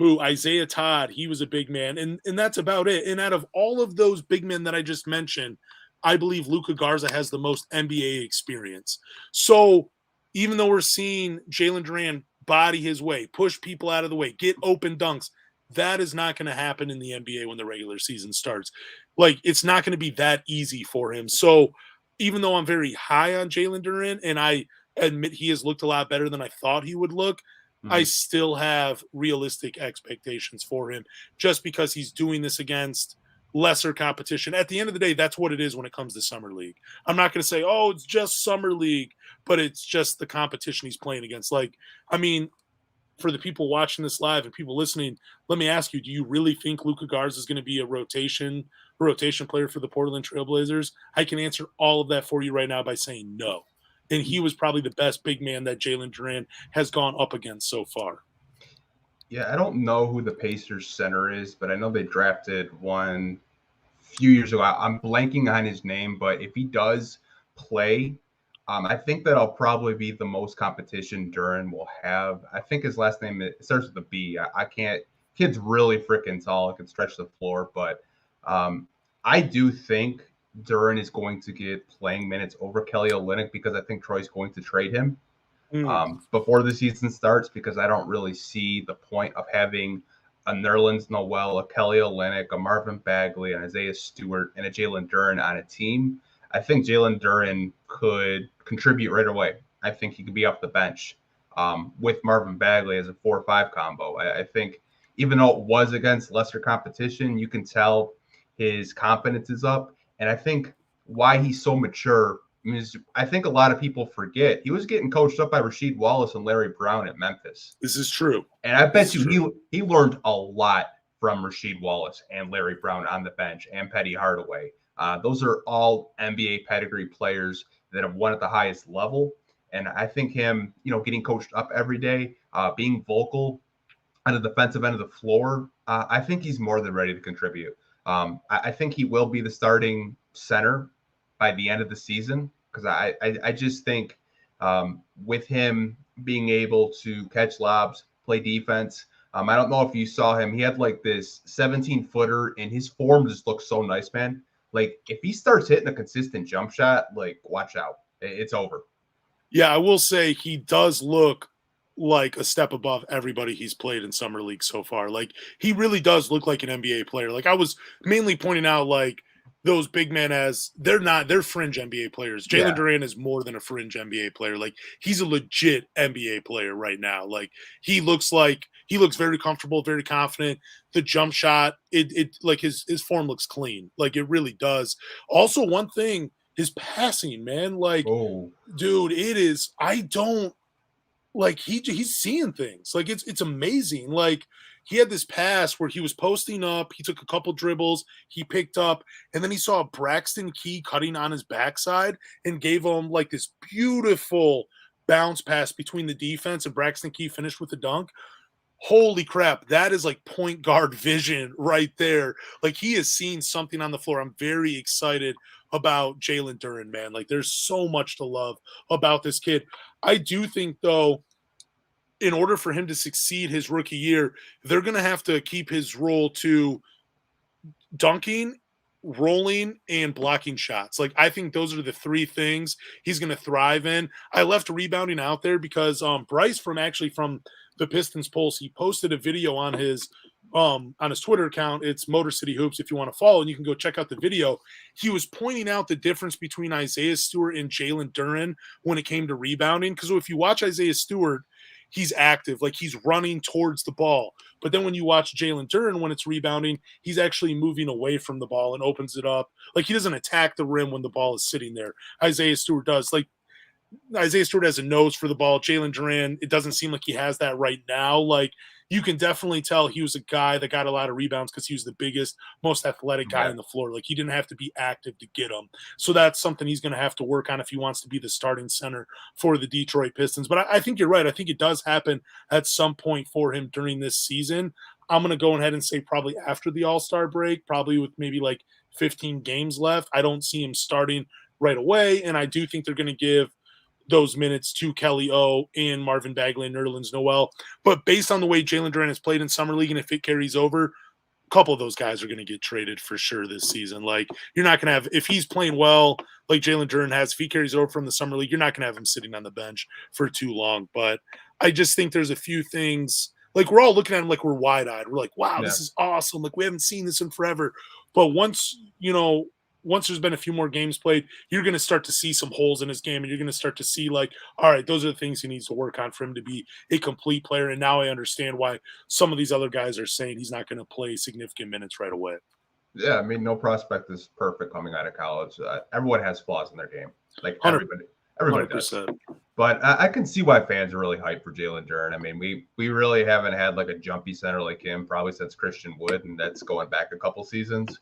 Isaiah Todd. He was a big man, and that's about it. And out of all of those big men that I just mentioned, I believe Luka Garza has the most NBA experience. So even though we're seeing Jalen Duran body his way, push people out of the way, get open dunks, that is not going to happen in the NBA when the regular season starts. Like, it's not going to be that easy for him. So even though I'm very high on Jalen Duran, and I admit he has looked a lot better than I thought he would look, I still have realistic expectations for him just because he's doing this against lesser competition. At the end of the day, that's what it is when it comes to Summer League. I'm not going to say, oh, it's just Summer League, but it's just the competition he's playing against. Like, I mean, for the people watching this live and people listening, let me ask you, do you really think Luka Garza is going to be a rotation player for the Portland Trailblazers? I can answer all of that for you right now by saying no. And he was probably the best big man that Jalen Duran has gone up against so far. Yeah, I don't know who the Pacers center is, but I know they drafted one a few years ago. I'm blanking on his name, but if he does play, I think that'll probably be the most competition Duran will have. I think his last name, it starts with a B. I can't. Kid's really freaking tall. Can stretch the floor, but I do think Duran is going to get playing minutes over Kelly Olynyk because I think Troy's going to trade him before the season starts, because I don't really see the point of having a Nerlens Noel, a Kelly Olynyk, a Marvin Bagley, an Isaiah Stewart, and a Jalen Duran on a team. I think Jalen Duran could contribute right away. I think he could be off the bench with Marvin Bagley as a 4-5 combo. I think even though it was against lesser competition, you can tell his confidence is up. And I think why he's so mature is I think a lot of people forget he was getting coached up by Rasheed Wallace and Larry Brown at Memphis. This is true. And I bet you he learned a lot from Rasheed Wallace and Larry Brown on the bench and Petty Hardaway. Those are all NBA pedigree players that have won at the highest level. And I think him, getting coached up every day, being vocal on the defensive end of the floor, I think he's more than ready to contribute. I think he will be the starting center by the end of the season, because I just think with him being able to catch lobs, play defense, I don't know if you saw him. He had like this 17-footer, and his form just looks so nice, man. Like, if he starts hitting a consistent jump shot, like, watch out. It's over. Yeah, I will say he does look like a step above everybody he's played in Summer League so far. Like, he really does look like an NBA player. Like, I was mainly pointing out, like, those big men as they're fringe NBA players. Jalen Duran is more than a fringe NBA player. Like, he's a legit NBA player right now. Like, he looks very comfortable, very confident. The jump shot, it like his form looks clean. Like, it really does. Also, one thing, his passing, man. Like, dude, it is. I don't like he's seeing things. Like, it's amazing. Like, he had this pass where he was posting up. He took a couple dribbles. He picked up, and then he saw Braxton Key cutting on his backside and gave him like this beautiful bounce pass between the defense, and Braxton Key finished with a dunk. Holy crap, that is like point guard vision right there. Like, he has seen something on the floor. I'm very excited about Jalen Duran, man. Like, there's so much to love about this kid. I do think, though, in order for him to succeed his rookie year, they're going to have to keep his role to dunking, rolling, and blocking shots. Like, I think those are the three things he's going to thrive in. I left rebounding out there because Bryce from the Pistons Pulse, he posted a video on his Twitter account. It's Motor City Hoops if you want to follow, and you can go check out the video. He was pointing out the difference between Isaiah Stewart and Jalen Duran when it came to rebounding. Because if you watch Isaiah Stewart, he's active, like he's running towards the ball. But then when you watch Jalen Duran, when it's rebounding, he's actually moving away from the ball and opens it up. Like, he doesn't attack the rim when the ball is sitting there. Isaiah Stewart does. Like, Isaiah Stewart has a nose for the ball. Jalen Duran, it doesn't seem like he has that right now. Like, you can definitely tell he was a guy that got a lot of rebounds because he was the biggest, most athletic guy on the floor. Like, he didn't have to be active to get them. So that's something he's going to have to work on if he wants to be the starting center for the Detroit Pistons. But I think you're right. I think it does happen at some point for him during this season. I'm going to go ahead and say probably after the All-Star break, probably with maybe like 15 games left. I don't see him starting right away. And I do think they're going to give those minutes to Kelly O and Marvin Bagley and Nerlens Noel. But based on the way Jalen Duren has played in summer league, and if it carries over, a couple of those guys are going to get traded for sure this season. Like, you're not going to have, if he's playing well, like Jalen Duren has, if he carries over from the summer league, you're not going to have him sitting on the bench for too long. But I just think there's a few things, like, we're all looking at him like we're wide-eyed. We're like, wow, this is awesome. Like, we haven't seen this in forever. But once there's been a few more games played, you're going to start to see some holes in his game, and you're going to start to see, like, all right, those are the things he needs to work on for him to be a complete player. And now I understand why some of these other guys are saying he's not going to play significant minutes right away. Yeah, I mean, no prospect is perfect coming out of college. Everyone has flaws in their game. Like, everybody 100%. does. But I can see why fans are really hyped for Jalen Duren. I mean, we really haven't had like a jumpy center like him probably since Christian Wood, and that's going back a couple seasons.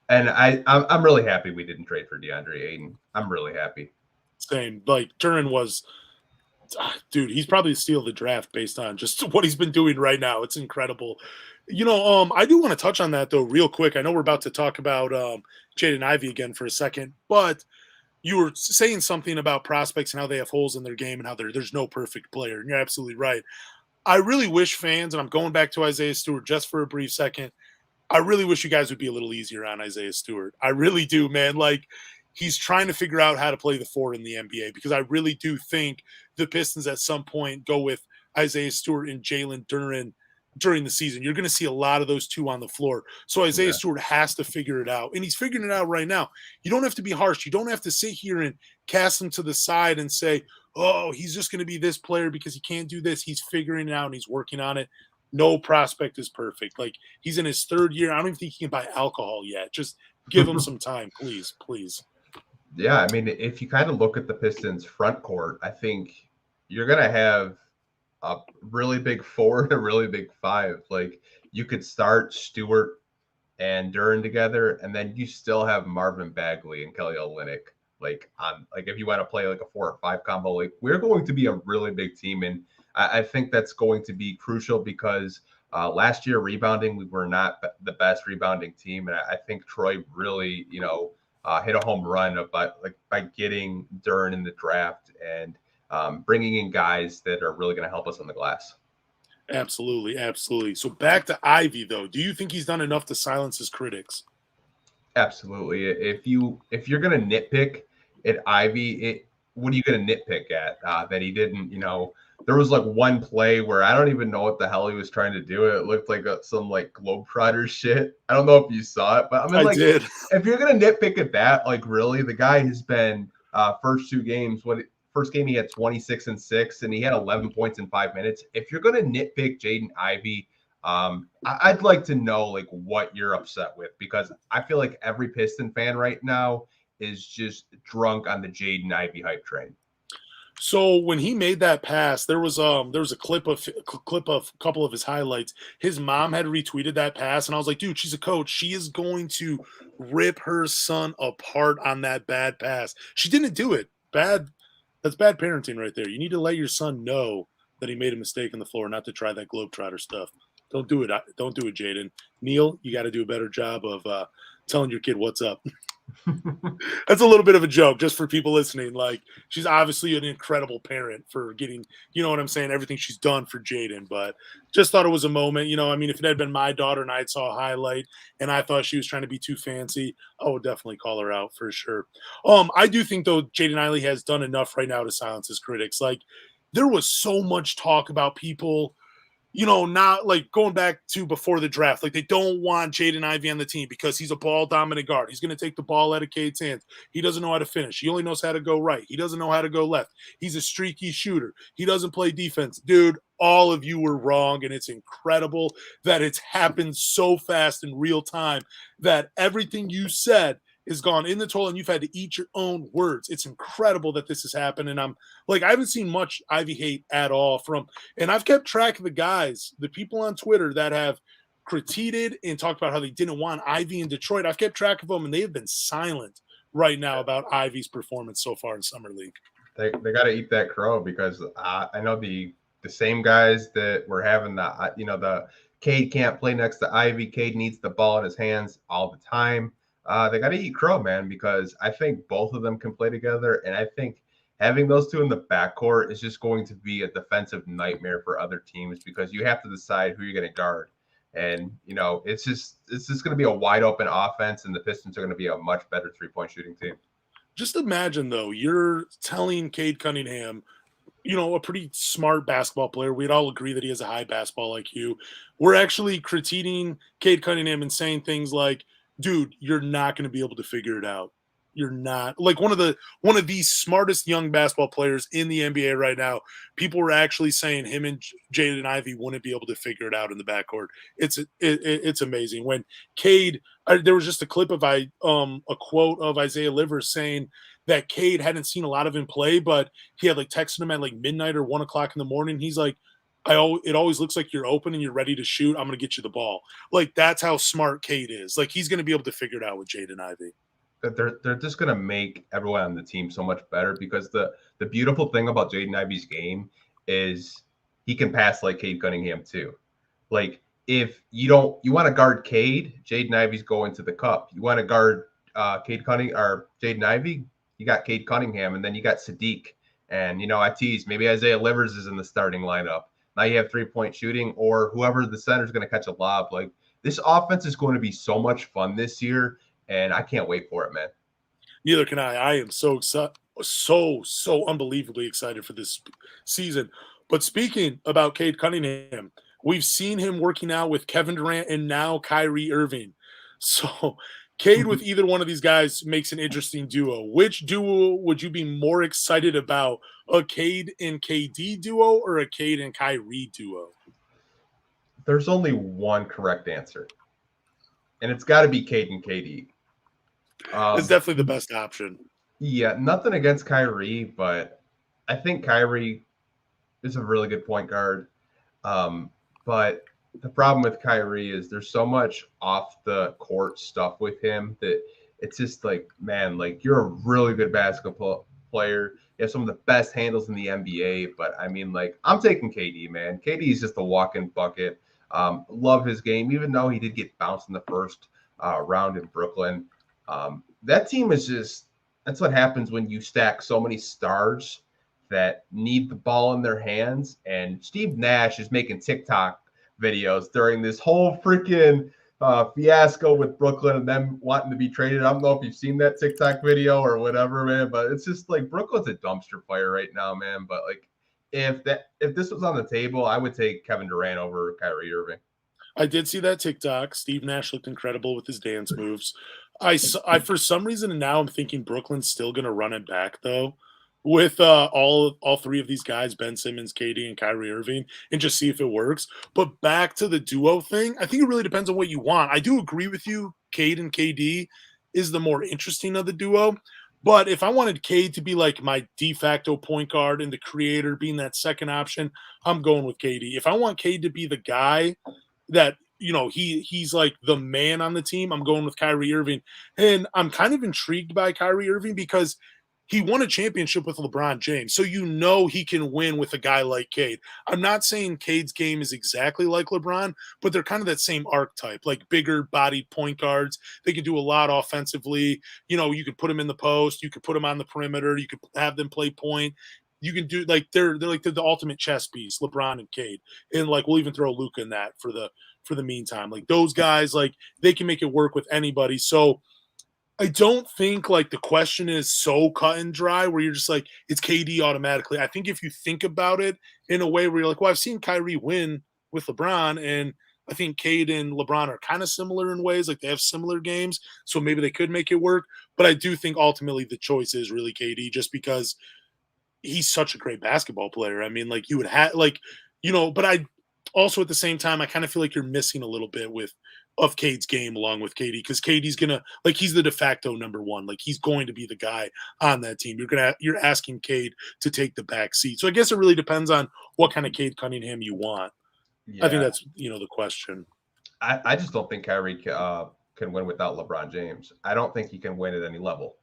And I'm really happy we didn't trade for DeAndre Ayton. I'm really happy. Same. Like, Duren was, dude, he's probably the steal of the draft based on just what he's been doing right now. It's incredible. I do want to touch on that, though, real quick. I know we're about to talk about Jaden Ivey again for a second, but you were saying something about prospects and how they have holes in their game and how there's no perfect player. And you're absolutely right. I really wish fans, and I'm going back to Isaiah Stewart just for a brief second, I really wish you guys would be a little easier on Isaiah Stewart. I really do, man. Like, he's trying to figure out how to play the 4 in the NBA, because I really do think the Pistons at some point go with Isaiah Stewart and Jalen Duren during the season. You're going to see a lot of those two on the floor. So Isaiah Stewart has to figure it out, and he's figuring it out right now. You don't have to be harsh. You don't have to sit here and cast him to the side and say, oh, he's just going to be this player because he can't do this. He's figuring it out, and he's working on it. No prospect is perfect. Like, he's in his 3rd year. I don't even think he can buy alcohol yet. Just give him some time, please. Yeah, I mean, if you kind of look at the Pistons front court, I think you're going to have a really big 4 and a really big 5. Like, you could start Stewart and Duren together, and then you still have Marvin Bagley and Kelly Olynyk. Like, if you want to play like a 4 or 5 combo, like, we're going to be a really big team. And I think that's going to be crucial because last year rebounding, we were not the best rebounding team. And I think Troy really, hit a home run by getting Duren in the draft and bringing in guys that are really going to help us on the glass. Absolutely. So back to Ivey, though. Do you think he's done enough to silence his critics? Absolutely. If you're going to nitpick at Ivey, what are you going to nitpick at that he didn't, there was like one play where I don't even know what the hell he was trying to do. It looked like some like Globetrotter shit. I don't know if you saw it, but I mean, did. If you're going to nitpick at that, like, really, the guy has been first 2 games, first game he had 26 and 6, and he had 11 points in 5 minutes. If you're going to nitpick Jaden Ivey, I'd like to know like what you're upset with, because I feel like every Piston fan right now is just drunk on the Jaden Ivey hype train. So when he made that pass, there was a clip of a couple of his highlights. His mom had retweeted that pass, and I was like, dude, she's a coach. She is going to rip her son apart on that bad pass. She didn't do it. That's bad parenting right there. You need to let your son know that he made a mistake on the floor, not to try that Globetrotter stuff. Don't do it. Don't do it, Jaden. Neil, you got to do a better job of telling your kid what's up. That's a little bit of a joke just for people listening. Like, she's obviously an incredible parent for getting, you know what I'm saying, everything she's done for Jaden, but just thought it was a moment. I mean, if it had been my daughter and I saw a highlight and I thought she was trying to be too fancy, I would definitely call her out for sure. I do think, though, Jaden Ivey has done enough right now to silence his critics. Like, there was so much talk about people, not like going back to before the draft. Like, they don't want Jaden Ivey on the team because he's a ball dominant guard. He's going to take the ball out of Cade's hands. He doesn't know how to finish. He only knows how to go right. He doesn't know how to go left. He's a streaky shooter. He doesn't play defense. Dude, all of you were wrong, and it's incredible that it's happened so fast in real time that everything you said is gone in the toilet, and you've had to eat your own words. It's incredible that this has happened. And I'm like, I haven't seen much Ivy hate at all and I've kept track of the guys, the people on Twitter that have critiqued and talked about how they didn't want Ivy in Detroit. I've kept track of them, and they have been silent right now about Ivy's performance so far in Summer League. They got to eat that crow, because I know the same guys that were having the Cade can't play next to Ivy. Cade needs the ball in his hands all the time. They got to eat crow, man, because I think both of them can play together, and I think having those two in the backcourt is just going to be a defensive nightmare for other teams because you have to decide who you're going to guard. And it's just going to be a wide open offense, and the Pistons are going to be a much better 3-point shooting team. Just imagine though, you're telling Cade Cunningham, a pretty smart basketball player. We'd all agree that he has a high basketball IQ. We're actually critiquing Cade Cunningham and saying things like, dude, you're not going to be able to figure it out. You're not like one of the smartest young basketball players in the NBA right now. People were actually saying him and Jaden and Ivey wouldn't be able to figure it out in the backcourt. It's amazing. When Cade, there was just a clip of a quote of Isaiah Livers saying that Cade hadn't seen a lot of him play, but he had like texted him at like midnight or 1 o'clock in the morning. He's like, it always looks like you're open and you're ready to shoot. I'm going to get you the ball. Like that's how smart Cade is. Like he's going to be able to figure it out with Jaden Ivey. That they're just going to make everyone on the team so much better because the beautiful thing about Jaden Ivey's game is he can pass like Cade Cunningham too. Like if you want to guard Cade, Jaden Ivey's going to the cup. You want to guard Cade Cunningham or Jaden Ivey, you got Cade Cunningham, and then you got Sadiq. And I tease maybe Isaiah Livers is in the starting lineup. Now you have 3-point shooting, or whoever the center is going to catch a lob. Like this offense is going to be so much fun this year. And I can't wait for it, man. Neither can I. I am so so unbelievably excited for this season. But speaking about Cade Cunningham, we've seen him working out with Kevin Durant and now Kyrie Irving. So Cade with either one of these guys makes an interesting duo. Which duo would you be more excited about? A Cade and KD duo or a Cade and Kyrie duo? There's only one correct answer. And it's got to be Cade and KD. It's definitely the best option. Yeah, nothing against Kyrie, but I think Kyrie is a really good point guard. But the problem with Kyrie is there's so much off the court stuff with him that it's just like, man, like you're a really good basketball player. You have some of the best handles in the NBA, but I mean, like I'm taking KD, man. KD is just a walk-in bucket. Love his game, even though he did get bounced in the first round in Brooklyn. That team is just that's what happens when you stack so many stars that need the ball in their hands. And Steve Nash is making TikTok videos during this whole freaking fiasco with Brooklyn and them wanting to be traded. I don't know if you've seen that TikTok video or whatever, man, but it's just like Brooklyn's a dumpster fire right now, man. But like if this was on the table, I would take Kevin Durant over Kyrie Irving. I did see that TikTok. Steve Nash looked incredible with his dance moves. I for some reason, and now I'm thinking Brooklyn's still going to run it back though, with all three of these guys, Ben Simmons, KD, and Kyrie Irving, and just see if it works. But back to the duo thing, I think it really depends on what you want. I do agree with you. Cade and KD is the more interesting of the duo. But if I wanted Cade to be like my de facto point guard and the creator being that second option, I'm going with KD. If I want Cade to be the guy that he's like the man on the team, I'm going with Kyrie Irving. And I'm kind of intrigued by Kyrie Irving because he won a championship with LeBron James. So he can win with a guy like Cade. I'm not saying Cade's game is exactly like LeBron, but they're kind of that same archetype, like bigger bodied point guards. They can do a lot offensively. You could put them in the post, you could put them on the perimeter, you could have them play point. You can do like they're the ultimate chess piece, LeBron and Cade. And like we'll even throw Luka in that for the meantime. Like those guys, like they can make it work with anybody. So I don't think like the question is so cut and dry where you're just like it's KD automatically. I think if you think about it in a way where you're like, well, I've seen Kyrie win with LeBron, and I think Cade and LeBron are kind of similar in ways, like they have similar games, so maybe they could make it work. But I do think ultimately the choice is really KD, just because he's such a great basketball player. I mean, like you would have but I also at the same time, I kind of feel like you're missing a little bit of Cade's game along with KD, because KD's gonna he's the de facto number one. Like he's going to be the guy on that team. You're asking Cade to take the back seat. So I guess it really depends on what kind of Cade Cunningham you want. Yeah. I think that's the question. I just don't think Kyrie can win without LeBron James. I don't think he can win at any level.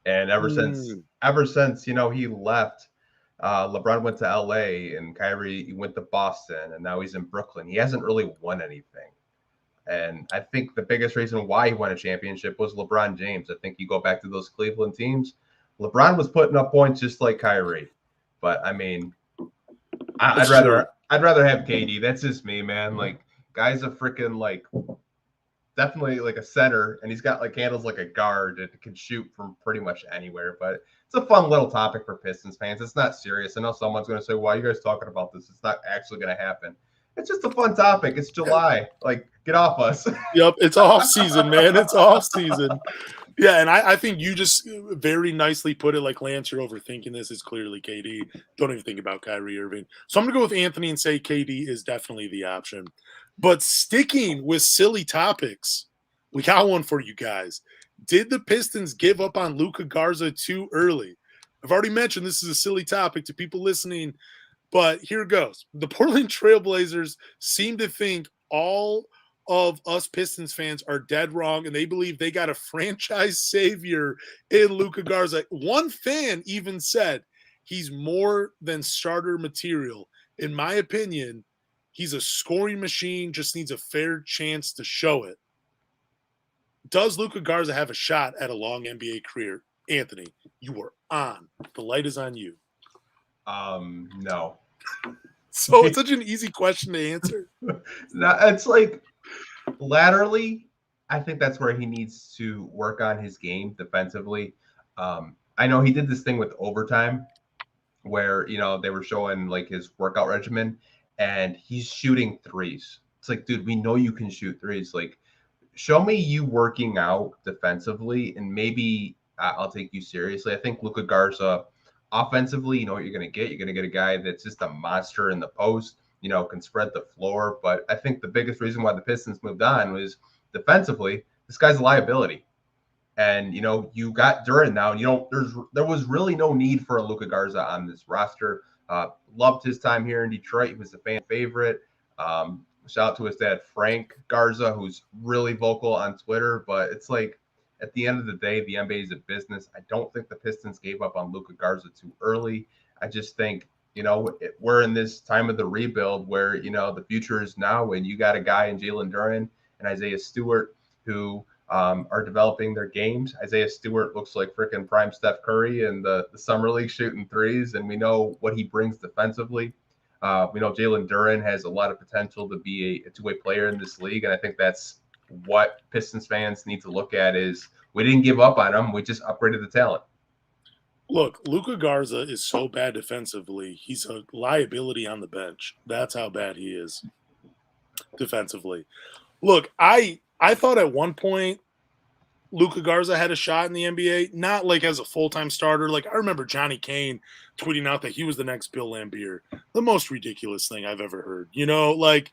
And ever since he left, LeBron went to LA and Kyrie went to Boston, and now he's in Brooklyn. He hasn't really won anything. And I think the biggest reason why he won a championship was LeBron James. I think you go back to those Cleveland teams, LeBron was putting up points just like Kyrie. But I mean, I'd rather have KD. That's just me, man. Like, guy's a freaking like definitely like a center, and he's got like handles like a guard that can shoot from pretty much anywhere. But it's a fun little topic for Pistons fans. It's not serious. I know someone's going to say, "Why are you guys talking about this? It's not actually going to happen." It's just a fun topic. It's July. Like, get off us. Yep, it's off season, man. It's off season. Yeah, and I think you just very nicely put it. Like, Lance, you're overthinking this. It's clearly KD. Don't even think about Kyrie Irving. So I'm going to go with Anthony and say KD is definitely the option. But sticking with silly topics, we got one for you guys. Did the Pistons give up on Luka Garza too early? I've already mentioned this is a silly topic to people listening, but here it goes. The Portland Trailblazers seem to think all of us Pistons fans are dead wrong, and they believe they got a franchise savior in Luka Garza. One fan even said he's more than starter material. In my opinion, he's a scoring machine, just needs a fair chance to show it. Does Luka Garza have a shot at a long NBA career? Anthony, you are on. The light is on you. No. So it's such an easy question to answer. No, it's like laterally, I think that's where he needs to work on his game defensively. I know he did this thing with overtime where, you know, they were showing like his workout regimen and he's shooting threes. It's like, dude, we know you can shoot threes. Like, show me you working out defensively and maybe I'll take you seriously. I think Luka Garza offensively, you know what you're going to get. You're going to get a guy that's just a monster in the post, you know, can spread the floor. But I think the biggest reason why the Pistons moved on was defensively, this guy's a liability. And, you know, you got Duran now. You know, there was really no need for a Luka Garza on this roster. Loved his time here in Detroit. He was a fan favorite. Shout out to his dad, Frank Garza, who's really vocal on Twitter. But it's like, at the end of the day, the NBA is a business. I don't think the Pistons gave up on Luka Garza too early. I just think, you know, we're in this time of the rebuild where, you know, the future is now, and you got a guy in Jalen Duran and Isaiah Stewart who are developing their games. Isaiah Stewart looks like freaking prime Steph Curry in the summer league shooting threes, and we know what he brings defensively. We know Jalen Duran has a lot of potential to be a two-way player in this league, and I think that's what Pistons fans need to look at is we didn't give up on him. We just upgraded the talent. Look, Luka Garza is so bad defensively. He's a liability on the bench. That's how bad he is defensively. Look, I thought at one point Luka Garza had a shot in the NBA, not like as a full-time starter. Like, I remember Johnny Kane tweeting out that he was the next Bill Laimbeer. The most ridiculous thing I've ever heard. You know, like,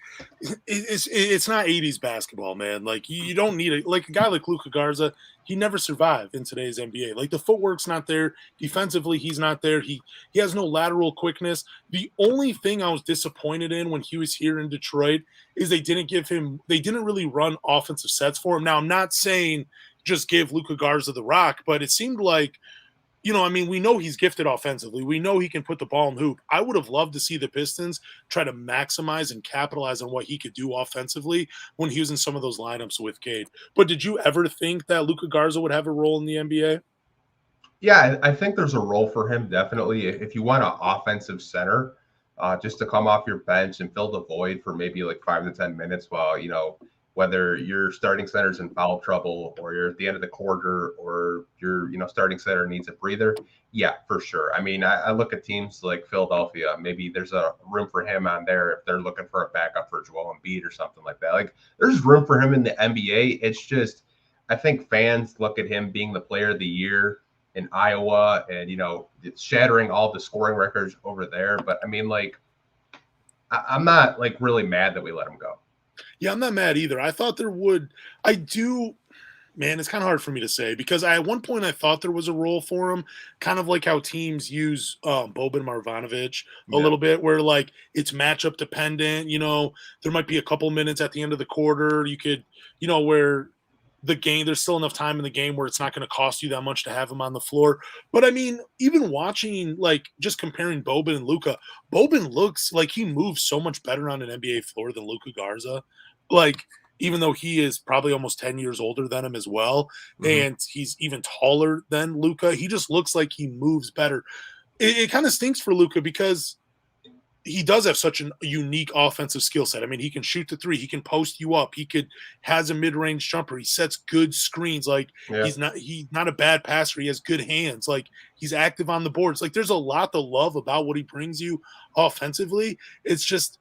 it's not 80s basketball, man. Like, you don't need a guy like Luka Garza. He never survived in today's NBA. Like, the footwork's not there. Defensively, he's not there. He has no lateral quickness. The only thing I was disappointed in when he was here in Detroit is they didn't really run offensive sets for him. Now, I'm not saying just give Luka Garza the rock, but it seemed like, you know, I mean, we know he's gifted offensively. We know he can put the ball in the hoop. I would have loved to see the Pistons try to maximize and capitalize on what he could do offensively when he was in some of those lineups with Cade. But did you ever think that Luka Garza would have a role in the NBA? Yeah, I think there's a role for him, definitely. If you want an offensive center, just to come off your bench and fill the void for maybe like 5 to 10 minutes while, you know, whether your starting center's in foul trouble or you're at the end of the quarter or your, you know, starting center needs a breather. Yeah, for sure. I mean, I look at teams like Philadelphia, maybe there's a room for him on there if they're looking for a backup for Joel Embiid or something like that. Like, there's room for him in the NBA. It's just, I think fans look at him being the player of the year in Iowa and, you know, it's shattering all the scoring records over there. But I mean, like, I'm not like really mad that we let him go. Yeah, I'm not mad either. I thought there would. I do. Man, it's kind of hard for me to say because at one point I thought there was a role for him, kind of like how teams use Boban Marjanovic a little bit, where like it's matchup dependent. You know, there might be a couple minutes at the end of the quarter. You could, you know, where the game, there's still enough time in the game where it's not going to cost you that much to have him on the floor. But I mean, even watching, like, just comparing Boban and Luka, Boban looks like he moves so much better on an NBA floor than Luka Garza. Like, even though he is probably almost 10 years older than him as well. Mm-hmm. And he's even taller than Luka. He just looks like he moves better. It kind of stinks for Luka because he does have such a unique offensive skill set. I mean, he can shoot the three, he can post you up, has a mid-range jumper, he sets good screens. Like Yeah. he's not a bad passer. He has good hands. Like he's active on the boards. Like there's a lot to love about what he brings you offensively. It's just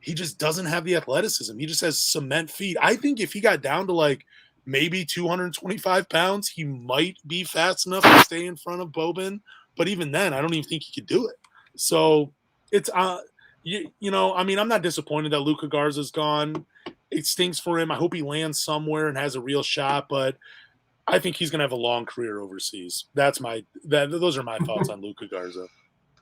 he just doesn't have the athleticism. He just has cement feet. I think if he got down to like maybe 225 pounds, he might be fast enough to stay in front of Boban. But even then, I don't even think he could do it. So it's you know, I mean, I'm not disappointed that Luka Garza's gone. It stinks for him. I hope he lands somewhere and has a real shot, but I think he's going to have a long career overseas. Those are my thoughts on Luka Garza.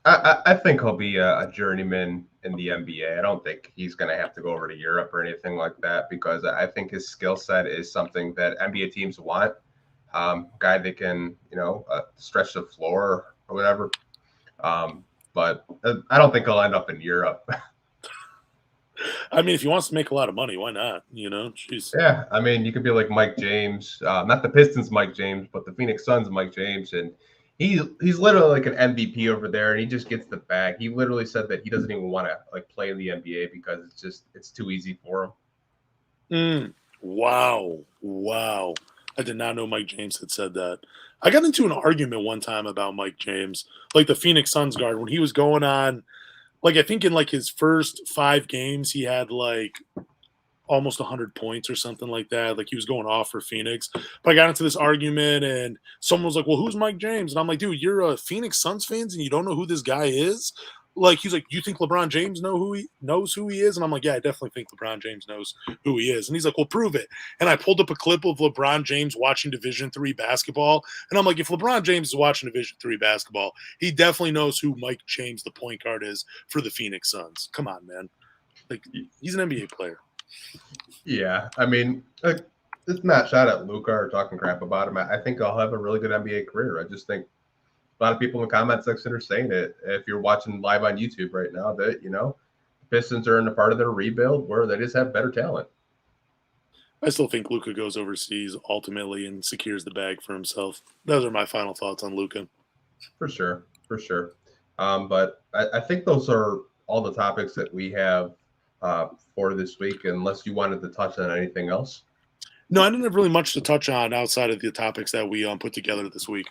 I think he'll be a journeyman in the NBA. I don't think he's going to have to go over to Europe or anything like that because I think his skill set is something that NBA teams want. Guy that can, stretch the floor or whatever. But I don't think he'll end up in Europe. I mean, if he wants to make a lot of money, why not? Jeez. Yeah, I mean, you could be like Mike James, not the Pistons Mike James, but the Phoenix Suns Mike James, and he's literally like an MVP over there, and he just gets the bag. He literally said that he doesn't even want to like play in the NBA because it's too easy for him. Wow. I did not know Mike James had said that. I got into an argument one time about Mike James, like the Phoenix Suns guard, when he was going on, like I think in like his first 5 games, he had like almost 100 points or something like that. Like he was going off for Phoenix. But I got into this argument and someone was like, well, who's Mike James? And I'm like, dude, you're a Phoenix Suns fans and you don't know who this guy is? Like, he's like, you think LeBron James knows who he is? And I'm like, yeah, I definitely think LeBron James knows who he is. And he's like, well, prove it. And I pulled up a clip of LeBron James watching Division III basketball. And I'm like, if LeBron James is watching Division III basketball, he definitely knows who Mike James, the point guard, is for the Phoenix Suns. Come on, man. Like, he's an NBA player. Yeah, I mean, it's not shot at Luka or talking crap about him. I think I'll have a really good NBA career. I just think a lot of people in the comment section are saying it. If you're watching live on YouTube right now, that the Pistons are in a part of their rebuild where they just have better talent. I still think Luka goes overseas ultimately and secures the bag for himself. Those are my final thoughts on Luka. For sure. But I think those are all the topics that we have for this week, unless you wanted to touch on anything else. No, I didn't have really much to touch on outside of the topics that we put together this week.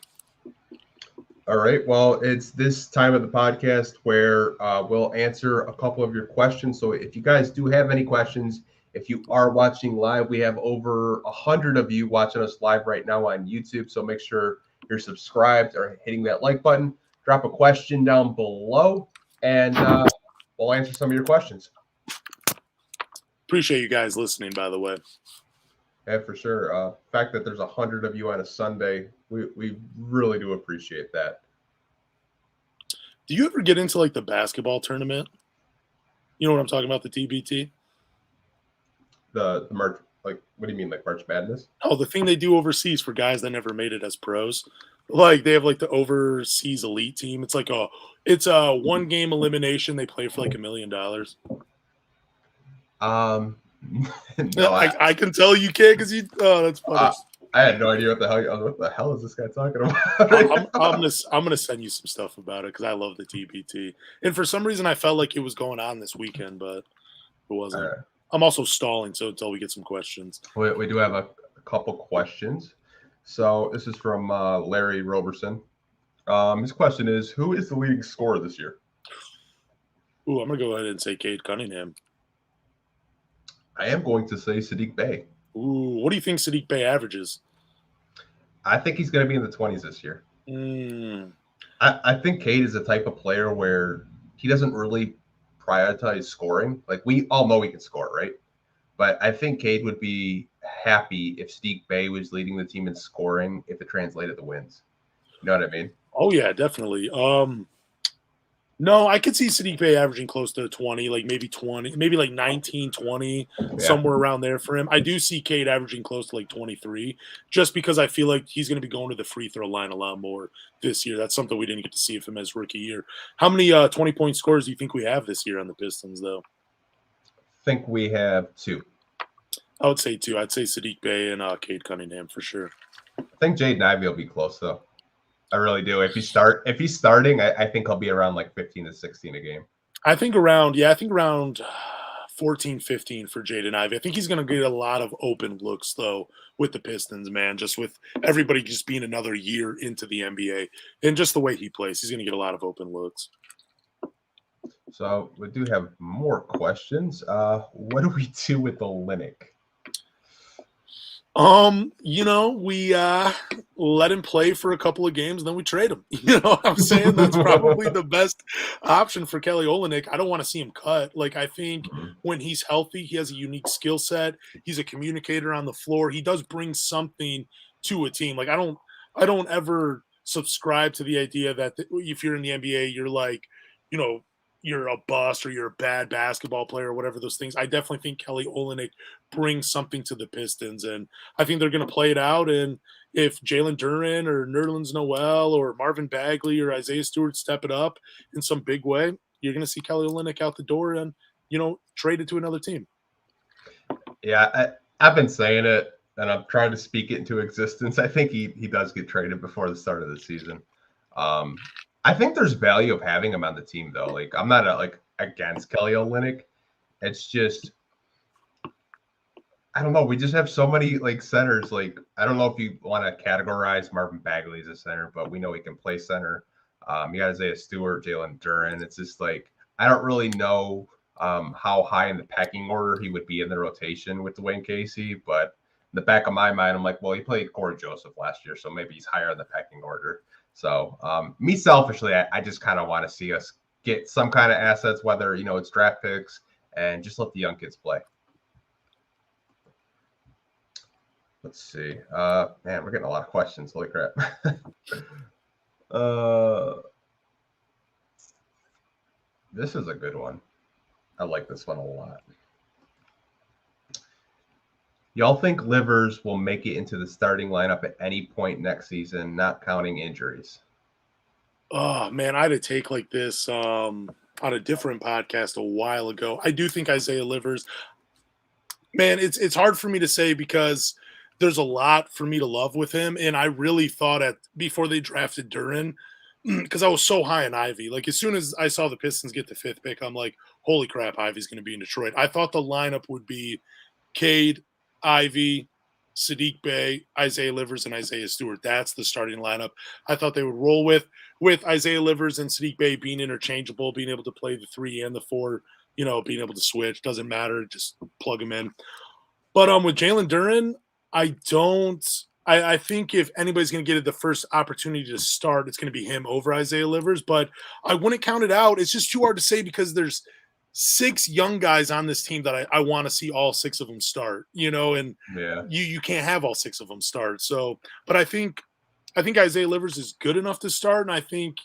All right. Well, it's this time of the podcast where we'll answer a couple of your questions. So if you guys do have any questions, if you are watching live, we have over 100 of you watching us live right now on YouTube. So make sure you're subscribed or hitting that like button. Drop a question down below, and we'll answer some of your questions. Appreciate you guys listening, by the way. Yeah, for sure. The fact that there's 100 of you on a Sunday, we really do appreciate that. Do you ever get into like the basketball tournament? You know what I'm talking about, the TBT? The March, like, what do you mean, like March Madness? Oh, the thing they do overseas for guys that never made it as pros. Like they have like the overseas elite team. It's like it's a 1-game elimination. They play for like $1 million. No, I can tell you can't because you. Oh, that's funny. I had no idea what the hell is this guy talking about? I'm gonna send you some stuff about it because I love the TBT, and for some reason I felt like it was going on this weekend, but it wasn't. I'm also stalling, so until we get some questions. We do have a couple questions. So this is from Larry Roberson. His question is, who is the leading scorer this year? Ooh, I'm gonna go ahead and say Cade Cunningham. I am going to say Saddiq Bey. Ooh, what do you think Saddiq Bey averages? I think he's going to be in the 20s this year. I think Cade is the type of player where he doesn't really prioritize scoring. Like, we all know he can score, right? But I think Cade would be happy if Saddiq Bey was leading the team in scoring if it translated to wins. You know what I mean? Oh, yeah, definitely. No, I could see Saddiq Bey averaging close to 20, like maybe 20, maybe like 19, 20, somewhere around there for him. I do see Cade averaging close to like 23, just because I feel like he's going to be going to the free throw line a lot more this year. That's something we didn't get to see of him as rookie year. How many 20-point scores do you think we have this year on the Pistons, though? I think we have 2. I would say two. I'd say Sadiq Bey and Cade Cunningham for sure. I think Jaden Ivey will be close though. I really do. If he's starting, I think he'll be around like 15 to 16 a game. I think around 14, 15 for Jaden Ivey. I think he's going to get a lot of open looks though with the Pistons, man. Just with everybody just being another year into the NBA and just the way he plays, he's going to get a lot of open looks. So we do have more questions. What do we do with Olynyk? We let him play for a couple of games, and then we trade him. You know what I'm saying? That's probably the best option for Kelly Olynyk. I don't want to see him cut. Like, I think when he's healthy, he has a unique skill set. He's a communicator on the floor. He does bring something to a team. Like, I don't ever subscribe to the idea that if you're in the NBA, you're like, you know, you're a bust or you're a bad basketball player or whatever those things. I definitely think Kelly Olynyk brings something to the Pistons, and I think they're going to play it out. And if Jalen Duren or Nerlens Noel or Marvin Bagley or Isaiah Stewart step it up in some big way, you're going to see Kelly Olynyk out the door and, traded to another team. Yeah, I've been saying it, and I'm trying to speak it into existence. I think he does get traded before the start of the season. I think there's value of having him on the team, though. Like, I'm not against Kelly Olynyk. It's just, I don't know. We just have so many centers. Like, I don't know if you want to categorize Marvin Bagley as a center, but we know he can play center. You got Isaiah Stewart, Jalen Duren. It's just like, I don't really know how high in the pecking order he would be in the rotation with Dwayne Casey. But in the back of my mind, I'm like, well, he played Corey Joseph last year, so maybe he's higher in the pecking order. So me selfishly, I just kind of want to see us get some kind of assets, whether, it's draft picks, and just let the young kids play. Let's see. Man, we're getting a lot of questions. Holy crap. This is a good one. I like this one a lot. Y'all think Livers will make it into the starting lineup at any point next season, not counting injuries? Oh man, I had a take like this on a different podcast a while ago. I do think Isaiah Livers, man, it's hard for me to say because there's a lot for me to love with him. And I really thought before they drafted Duren, because I was so high on Ivey. Like, as soon as I saw the Pistons get the 5th pick, I'm like, holy crap, Ivey's going to be in Detroit. I thought the lineup would be Cade, Ivey, Sadiq Bey, Isaiah Livers, and Isaiah Stewart. That's the starting lineup I thought they would roll with Isaiah Livers and Sadiq Bey being interchangeable, being able to play the 3 and the 4, being able to switch. Doesn't matter. Just plug them in. But with Jalen Duren, I think if anybody's going to get the first opportunity to start, it's going to be him over Isaiah Livers. But I wouldn't count it out. It's just too hard to say because there's 6 young guys on this team that I want to see all 6 of them start, and you can't have all 6 of them start. So, but I think Isaiah Livers is good enough to start. And I think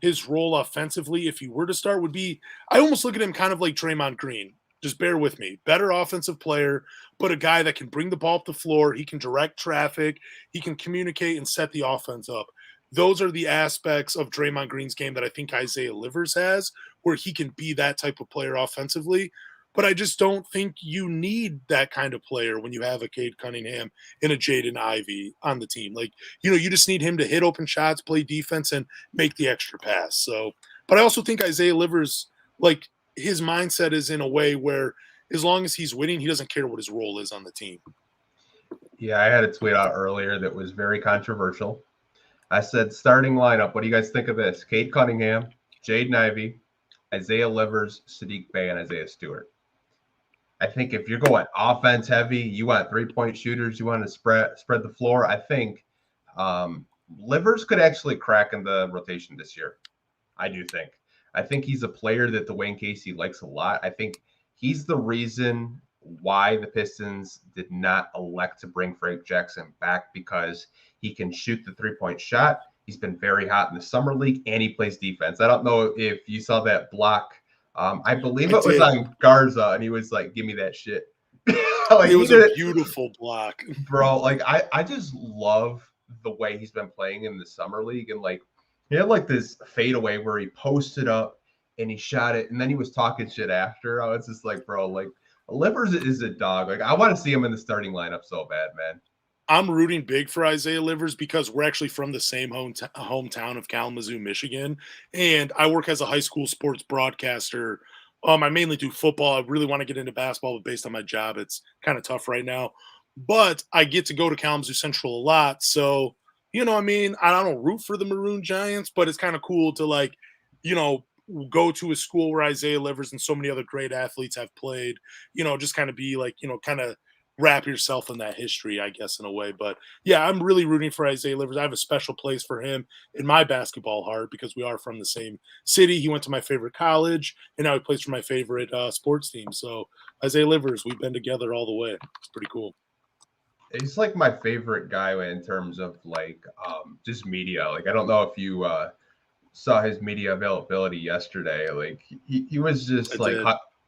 his role offensively, if he were to start, would be, I almost look at him kind of like Draymond Green. Just bear with me. Better offensive player, but a guy that can bring the ball up the floor. He can direct traffic. He can communicate and set the offense up. Those are the aspects of Draymond Green's game that I think Isaiah Livers has, where he can be that type of player offensively. But I just don't think you need that kind of player when you have a Cade Cunningham and a Jaden Ivey on the team. Like, you just need him to hit open shots, play defense, and make the extra pass. So, but I also think Isaiah Livers, like, his mindset is in a way where as long as he's winning, he doesn't care what his role is on the team. Yeah, I had a tweet out earlier that was very controversial. I said, starting lineup, what do you guys think of this? Cade Cunningham, Jaden Ivey, Isaiah Livers, Sadiq Bey, and Isaiah Stewart. I think if you're going offense heavy, you want 3-point shooters, you want to spread the floor, I think Livers could actually crack in the rotation this year. I do think. I think he's a player that Dwayne Casey likes a lot. I think he's the reason why the Pistons did not elect to bring Frank Jackson back, because he can shoot the 3-point shot. He's been very hot in the summer league, and he plays defense. I don't know if you saw that block. I believe it was on Garza, and he was like, give me that shit. It was a beautiful block. Bro, like, I just love the way he's been playing in the summer league. And, like, he had like this fadeaway where he posted up and he shot it, and then he was talking shit after. I was just like, bro, like, Livers is a dog. Like, I want to see him in the starting lineup so bad, man. I'm rooting big for Isaiah Livers because we're actually from the same hometown of Kalamazoo, Michigan. And I work as a high school sports broadcaster. I mainly do football. I really want to get into basketball, but based on my job, it's kind of tough right now. But I get to go to Kalamazoo Central a lot. So, I mean, I don't root for the Maroon Giants, but it's kind of cool to, like, you know, go to a school where Isaiah Livers and so many other great athletes have played, just kind of be like, kind of wrap yourself in that history, I guess, in a way. But yeah, I'm really rooting for Isaiah Livers. I have a special place for him in my basketball heart because we are from the same city. He went to my favorite college, and now he plays for my favorite sports team. So Isaiah Livers, we've been together all the way. It's pretty cool. He's like my favorite guy in terms of like just media. Like, I don't know if you saw his media availability yesterday. Like, he was just like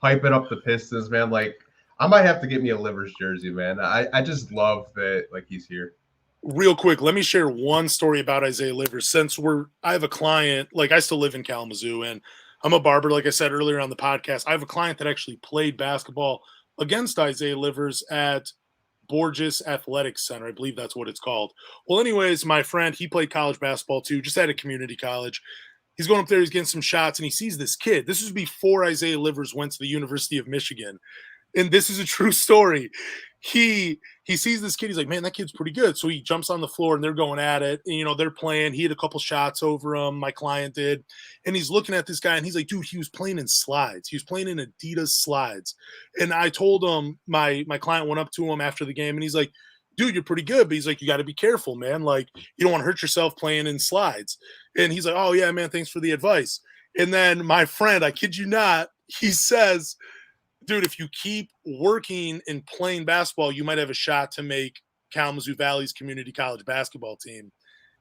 hyping up the Pistons, man. Like, I might have to get me a Livers jersey, man. I just love that, like, he's here. Real quick, let me share one story about Isaiah Livers. Since I have a client, like, I still live in Kalamazoo, and I'm a barber, like I said earlier on the podcast. I have a client that actually played basketball against Isaiah Livers at Borges Athletics Center. I believe that's what it's called. Well, anyways, my friend, he played college basketball too, just at a community college. He's going up there, he's getting some shots, and he sees this kid. This was before Isaiah Livers went to the University of Michigan. And this is a true story. He sees this kid. He's like, man, that kid's pretty good. So he jumps on the floor and they're going at it. And, they're playing. He had a couple shots over him. My client did. And he's looking at this guy and he's like, dude, he was playing in slides. He was playing in Adidas slides. And I told him, my client went up to him after the game and he's like, dude, you're pretty good. But he's like, you got to be careful, man. Like, you don't want to hurt yourself playing in slides. And he's like, oh, yeah, man, thanks for the advice. And then my friend, I kid you not, he says, dude, if you keep working and playing basketball, you might have a shot to make Kalamazoo Valley's community college basketball team.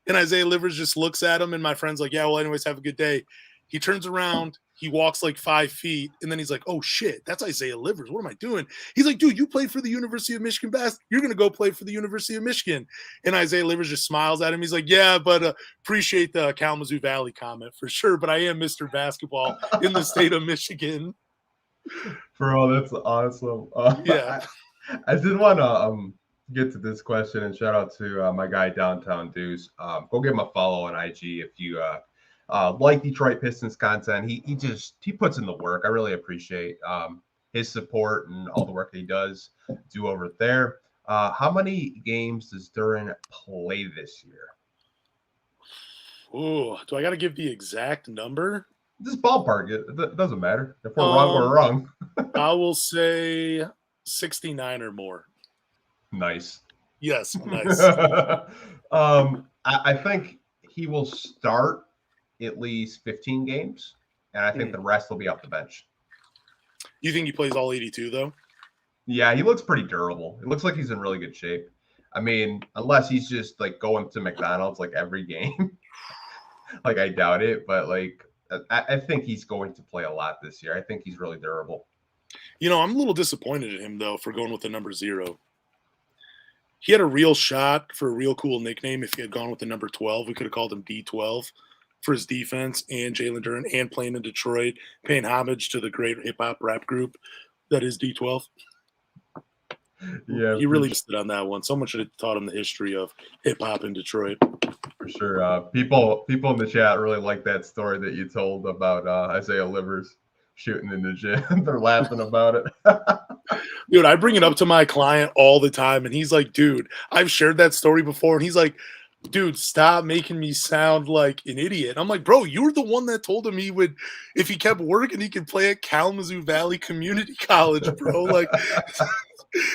And Isaiah Livers just looks at him, and my friend's like, yeah, well, anyways, have a good day. He turns around, he walks like 5 feet, and then he's like, oh, shit, that's Isaiah Livers. What am I doing? He's like, dude, you played for the University of Michigan basketball. You're going to go play for the University of Michigan. And Isaiah Livers just smiles at him. He's like, yeah, but appreciate the Kalamazoo Valley comment for sure, but I am Mr. Basketball in the state of Michigan. Bro, that's awesome. Yeah. I did want to get to this question and shout out to my guy Downtown Deuce. Go give him a follow on IG if you like Detroit Pistons content. He puts in the work. I really appreciate his support and all the work that he does do over there. How many games does Duran play this year? Oh, do I got to give the exact number? Just ballpark it. It doesn't matter. If we're wrong, we're wrong. I will say 69 or more. Nice. Yes, nice. I think he will start at least 15 games, and I think the rest will be off the bench. You think he plays all 82, though? Yeah, he looks pretty durable. It looks like he's in really good shape. I mean, unless he's just like going to McDonald's like every game. Like, I doubt it, but like I think he's going to play a lot this year. I think he's really durable. I'm a little disappointed in him, though, for going with the number 0. He had a real shot for a real cool nickname. If he had gone with the number 12, we could have called him D12 for his defense and Jalen Duran and playing in Detroit, paying homage to the great hip-hop rap group that is D12. Yeah, he really missed it on that one. Someone should have taught him the history of hip-hop in Detroit. For sure. People in the chat really like that story that you told about Isaiah Livers shooting in the gym. They're laughing about it. Dude, I bring it up to my client all the time, and he's like, dude, I've shared that story before. And he's like, dude, stop making me sound like an idiot. I'm like, bro, you were the one that told him he would, if he kept working, he could play at Kalamazoo Valley Community College, bro. Like,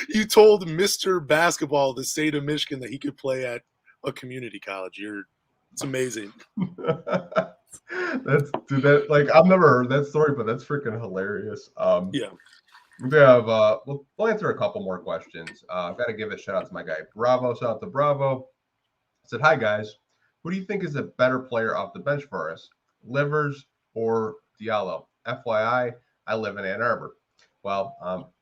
you told Mr. Basketball of the state of Michigan that he could play at a community college. It's amazing. I've never heard that story, but that's freaking hilarious. Yeah. We have we'll answer a couple more questions. I've got to give a shout out to my guy Bravo. Shout out to Bravo. Said, hi guys. Who do you think is a better player off the bench for us? Livers or Diallo? FYI, I live in Ann Arbor. Well,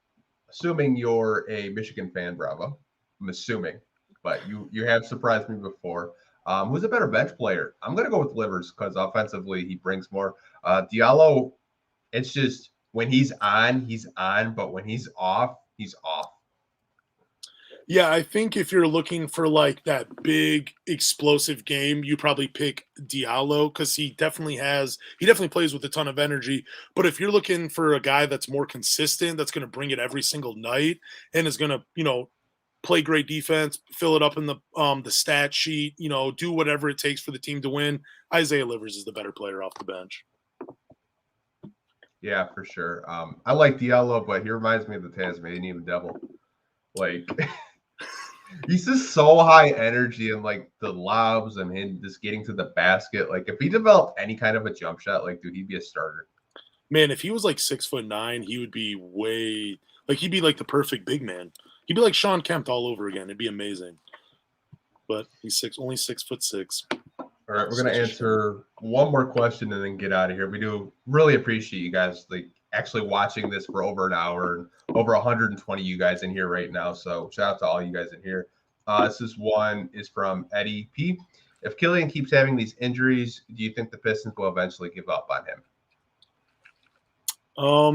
assuming you're a Michigan fan, Bravo. I'm assuming, but you have surprised me before. Who's a better bench player? I'm going to go with Livers because offensively he brings more. Diallo, it's just when he's on, but when he's off, he's off. Yeah, I think if you're looking for like that big explosive game, you probably pick Diallo because he definitely plays with a ton of energy. But if you're looking for a guy that's more consistent, that's going to bring it every single night and is going to, play great defense, fill it up in the stat sheet, do whatever it takes for the team to win, Isaiah Livers is the better player off the bench. Yeah, for sure. I like Diallo, but he reminds me of the Tasmanian Devil. Like he's just so high energy and like the lobs and him just getting to the basket. Like if he developed any kind of a jump shot, like dude, he'd be a starter. Man, if he was like 6'9", he would be he'd be like the perfect big man. He'd be like Sean Kemp all over again. It'd be amazing. But he's only 6'6". All right, we're gonna answer one more question and then get out of here. We do really appreciate you guys like actually watching this for over an hour and over 120 you guys in here right now. So shout out to all you guys in here. This one is from Eddie P. If Killian keeps having these injuries, do you think the Pistons will eventually give up on him?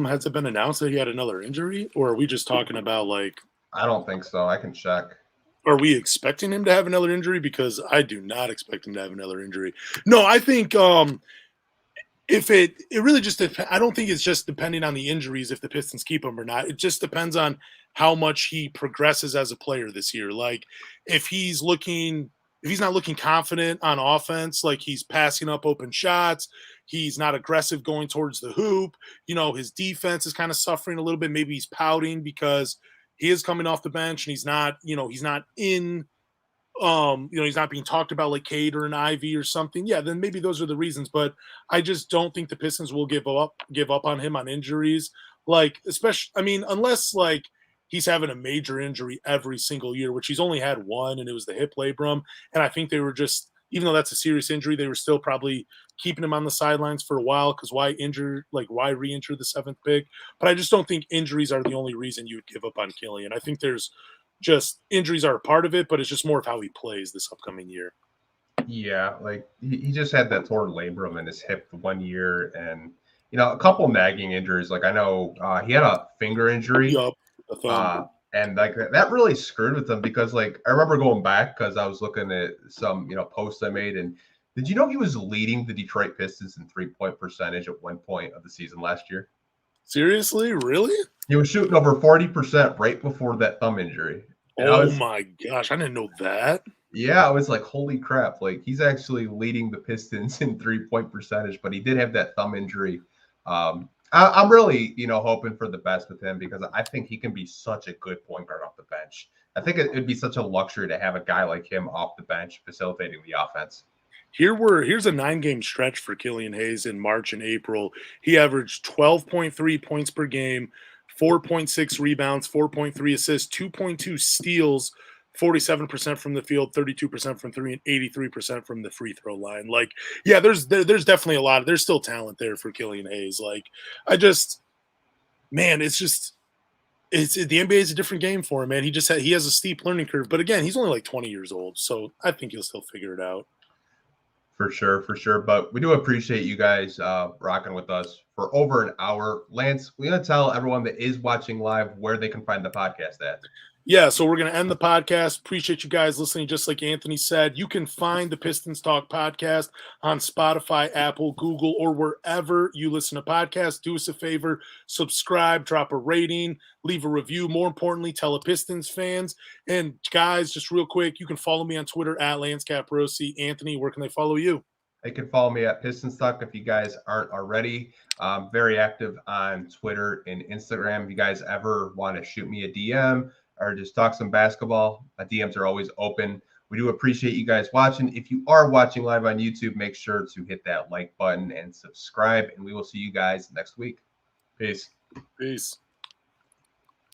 Has it been announced that he had another injury, or are we just talking about like? I don't think so. I can check. Are we expecting him to have another injury? Because I do not expect him to have another injury. No, I think if it really just I don't think it's just depending on the injuries if the Pistons keep him or not. It just depends on how much he progresses as a player this year. Like if he's not looking confident on offense, like he's passing up open shots, he's not aggressive going towards the hoop, his defense is kind of suffering a little bit. Maybe he's pouting because he is coming off the bench and he's not in he's not being talked about like Cade or an Ivey or something. Yeah, then maybe those are the reasons. But I just don't think the Pistons will give up on him on injuries. Like, especially, unless like he's having a major injury every single year, which he's only had one, and it was the hip labrum. And I think they were just, even though that's a serious injury, they were still probably keeping him on the sidelines for a while because why re-injure the 7th pick? But I just don't think injuries are the only reason you would give up on Killian. I think there's just injuries are a part of it, but it's just more of how he plays this upcoming year. Yeah, like he just had that torn labrum in his hip 1 year and, a couple nagging injuries. Like I know he had a finger injury. Yup. And like that really screwed with him because like I remember going back because I was looking at some posts I made, and did you know he was leading the Detroit Pistons in 3-point percentage at one point of the season last year? Seriously? Really? He was shooting over 40% right before that thumb injury. And my gosh, I didn't know that. Yeah, I was like, holy crap. Like he's actually leading the Pistons in 3-point percentage, but he did have that thumb injury. I'm really, hoping for the best with him because I think he can be such a good point guard off the bench. I think it'd be such a luxury to have a guy like him off the bench facilitating the offense. Here's a 9-game stretch for Killian Hayes in March and April. He averaged 12.3 points per game, 4.6 rebounds, 4.3 assists, 2.2 steals, 47% from the field, 32% from three, and 83% from the free throw line. Like, yeah, there's definitely a lot. There's still talent there for Killian Hayes. Like, the NBA is a different game for him, man. He has a steep learning curve, but again, he's only like 20 years old, so I think he'll still figure it out. For sure. But we do appreciate you guys rocking with us for over an hour. Lance, we're going to tell everyone that is watching live where they can find the podcast at. Yeah, so we're going to end the podcast. Appreciate you guys listening. Just like Anthony said, you can find the Pistons Talk podcast on Spotify, Apple, Google, or wherever you listen to podcasts. Do us a favor, subscribe, drop a rating, leave a review. More importantly, tell a Pistons fans. And guys, just real quick, you can follow me on Twitter at Lance Caprosi. Anthony, where can they follow you? They can follow me at Pistons Talk if you guys aren't already. Very active on Twitter and Instagram. If you guys ever want to shoot me a DM or just talk some basketball, my DMs are always open. We do appreciate you guys watching. If you are watching live on YouTube, make sure to hit that like button and subscribe, and we will see you guys next week. Peace.